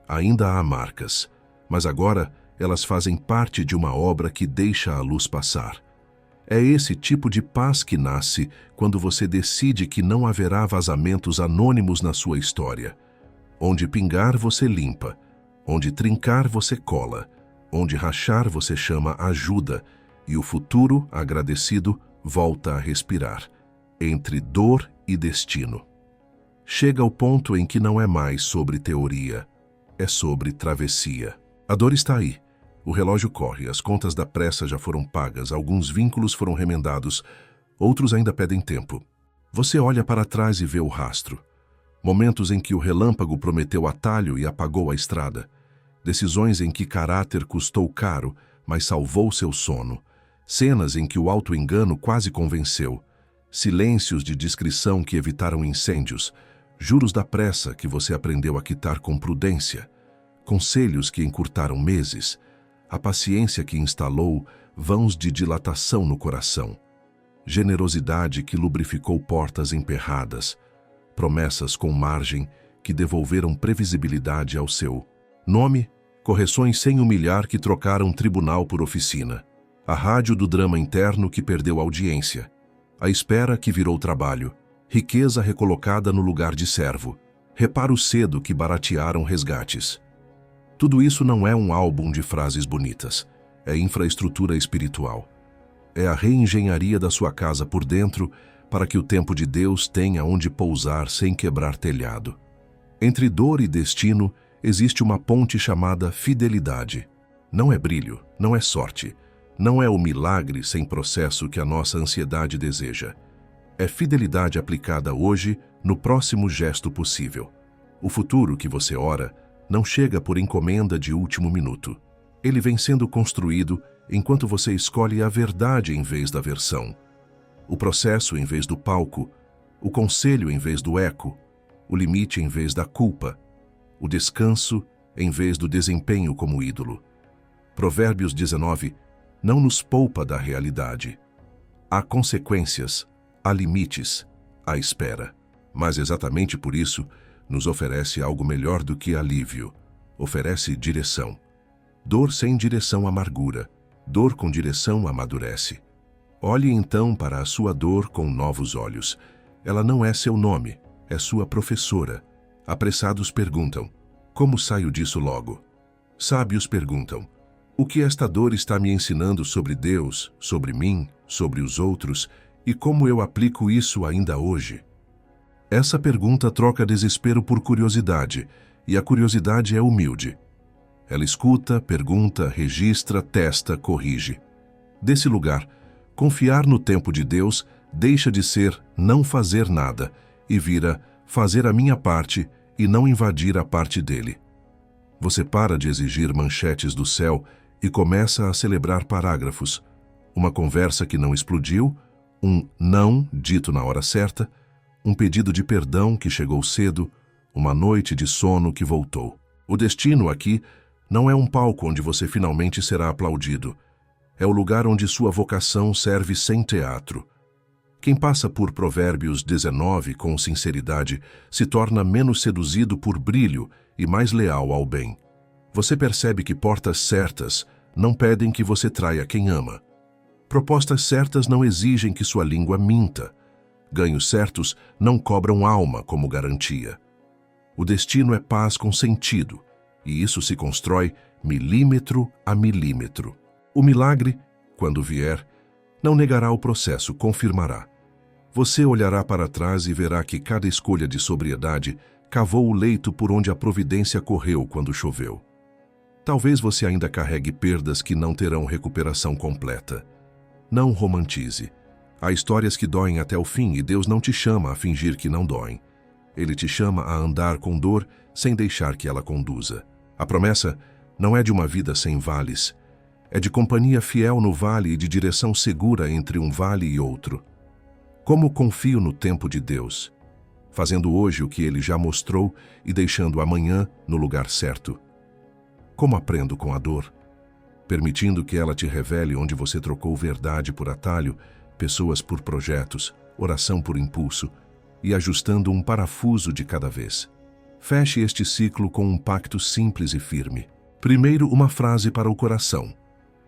S1: Ainda há marcas, mas agora elas fazem parte de uma obra que deixa a luz passar. É esse tipo de paz que nasce quando você decide que não haverá vazamentos anônimos na sua história. Onde pingar, você limpa. Onde trincar, você cola. Onde rachar, você chama ajuda. E o futuro, agradecido, volta a respirar. Entre dor e destino. Chega ao ponto em que não é mais sobre teoria, é sobre travessia. A dor está aí. O relógio corre, as contas da pressa já foram pagas, alguns vínculos foram remendados, outros ainda pedem tempo. Você olha para trás e vê o rastro. Momentos em que o relâmpago prometeu atalho e apagou a estrada. Decisões em que caráter custou caro, mas salvou seu sono. Cenas em que o auto-engano quase convenceu. Silêncios de discrição que evitaram incêndios. Juros da pressa que você aprendeu a quitar com prudência. Conselhos que encurtaram meses. A paciência que instalou vãos de dilatação no coração. Generosidade que lubrificou portas emperradas. Promessas com margem que devolveram previsibilidade ao seu nome. Correções sem humilhar que trocaram tribunal por oficina. A rádio do drama interno que perdeu audiência. A espera que virou trabalho. Riqueza recolocada no lugar de servo. Reparo cedo que baratearam resgates. Tudo isso não é um álbum de frases bonitas. É infraestrutura espiritual. É a reengenharia da sua casa por dentro para que o tempo de Deus tenha onde pousar sem quebrar telhado. Entre dor e destino existe uma ponte chamada fidelidade. Não é brilho, não é sorte, não é o milagre sem processo que a nossa ansiedade deseja. É fidelidade aplicada hoje no próximo gesto possível. O futuro que você ora não chega por encomenda de último minuto. Ele vem sendo construído enquanto você escolhe a verdade em vez da versão. O processo em vez do palco, o conselho em vez do eco, o limite em vez da culpa, o descanso em vez do desempenho como ídolo. Provérbios 19 não nos poupa da realidade. Há consequências, há limites, há espera. Mas exatamente por isso, nos oferece algo melhor do que alívio. Oferece direção. Dor sem direção amargura. Dor com direção amadurece. Olhe então para a sua dor com novos olhos. Ela não é seu nome, é sua professora. Apressados perguntam, como saio disso logo? Sábios perguntam, o que esta dor está me ensinando sobre Deus, sobre mim, sobre os outros, e como eu aplico isso ainda hoje? Essa pergunta troca desespero por curiosidade, e a curiosidade é humilde. Ela escuta, pergunta, registra, testa, corrige. Desse lugar, confiar no tempo de Deus deixa de ser não fazer nada e vira fazer a minha parte e não invadir a parte dele. Você para de exigir manchetes do céu e começa a celebrar parágrafos. Uma conversa que não explodiu, um não dito na hora certa, um pedido de perdão que chegou cedo, uma noite de sono que voltou. O destino aqui não é um palco onde você finalmente será aplaudido. É o lugar onde sua vocação serve sem teatro. Quem passa por Provérbios 19 com sinceridade se torna menos seduzido por brilho e mais leal ao bem. Você percebe que portas certas não pedem que você traia quem ama. Propostas certas não exigem que sua língua minta. Ganhos certos não cobram alma como garantia. O destino é paz com sentido, e isso se constrói milímetro a milímetro. O milagre, quando vier, não negará o processo, confirmará. Você olhará para trás e verá que cada escolha de sobriedade cavou o leito por onde a providência correu quando choveu. Talvez você ainda carregue perdas que não terão recuperação completa. Não romantize. Há histórias que doem até o fim e Deus não te chama a fingir que não doem. Ele te chama a andar com dor sem deixar que ela conduza. A promessa não é de uma vida sem vales. É de companhia fiel no vale e de direção segura entre um vale e outro. Como confio no tempo de Deus? Fazendo hoje o que Ele já mostrou e deixando amanhã no lugar certo. Como aprendo com a dor? Permitindo que ela te revele onde você trocou verdade por atalho, pessoas por projetos, oração por impulso, e ajustando um parafuso de cada vez. Feche este ciclo com um pacto simples e firme. Primeiro, uma frase para o coração.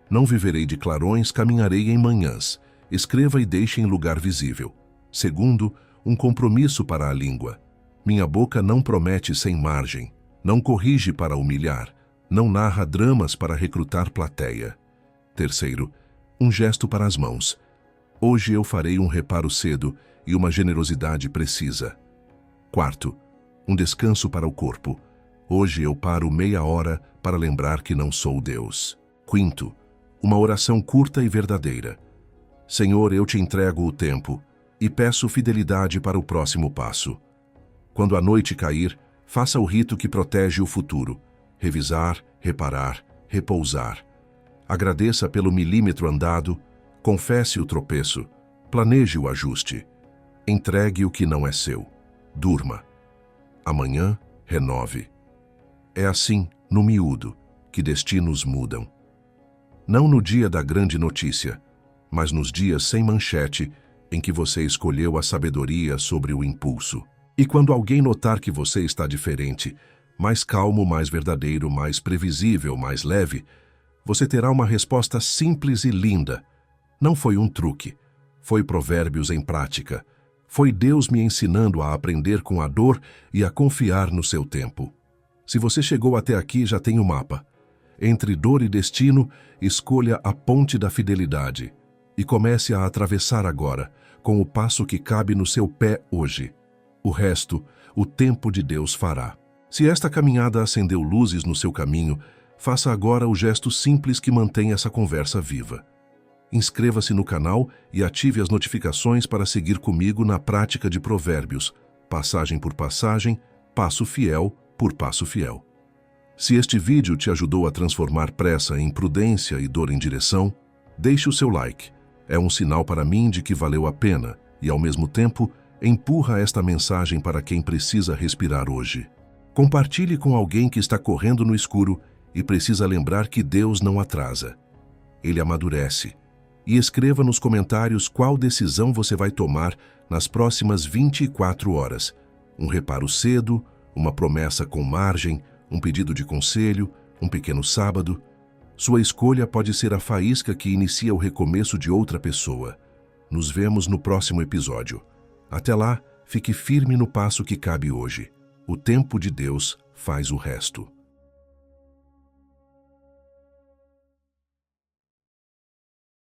S1: Não viverei de clarões, caminharei em manhãs. Escreva e deixe em lugar visível. Segundo, um compromisso para a língua. Minha boca não promete sem margem, não corrige para humilhar, não narra dramas para recrutar plateia. Terceiro, um gesto para as mãos. Hoje eu farei um reparo cedo e uma generosidade precisa. Quarto, um descanso para o corpo. Hoje eu paro meia hora para lembrar que não sou Deus. Quinto, uma oração curta e verdadeira. Senhor, eu te entrego o tempo e peço fidelidade para o próximo passo. Quando a noite cair, faça o rito que protege o futuro. Revisar, reparar, repousar. Agradeça pelo milímetro andado, confesse o tropeço, planeje o ajuste. Entregue o que não é seu. Durma. Amanhã, renove. É assim, no miúdo, que destinos mudam. Não no dia da grande notícia, mas nos dias sem manchete em que você escolheu a sabedoria sobre o impulso. E quando alguém notar que você está diferente, mais calmo, mais verdadeiro, mais previsível, mais leve, você terá uma resposta simples e linda. Não foi um truque, foi Provérbios em prática. Foi Deus me ensinando a aprender com a dor e a confiar no seu tempo. Se você chegou até aqui, já tem o mapa. Entre dor e destino, escolha a ponte da fidelidade e comece a atravessar agora, com o passo que cabe no seu pé hoje. O resto, o tempo de Deus fará. Se esta caminhada acendeu luzes no seu caminho, faça agora o gesto simples que mantém essa conversa viva. Inscreva-se no canal e ative as notificações para seguir comigo na prática de Provérbios, passagem por passagem, passo fiel por passo fiel. Se este vídeo te ajudou a transformar pressa em prudência e dor em direção, deixe o seu like. É um sinal para mim de que valeu a pena e, ao mesmo tempo, empurra esta mensagem para quem precisa respirar hoje. Compartilhe com alguém que está correndo no escuro e precisa lembrar que Deus não atrasa. Ele amadurece. E escreva nos comentários qual decisão você vai tomar nas próximas 24 horas. Um reparo cedo, uma promessa com margem, um pedido de conselho, um pequeno sábado. Sua escolha pode ser a faísca que inicia o recomeço de outra pessoa. Nos vemos no próximo episódio. Até lá, fique firme no passo que cabe hoje. O tempo de Deus faz o resto.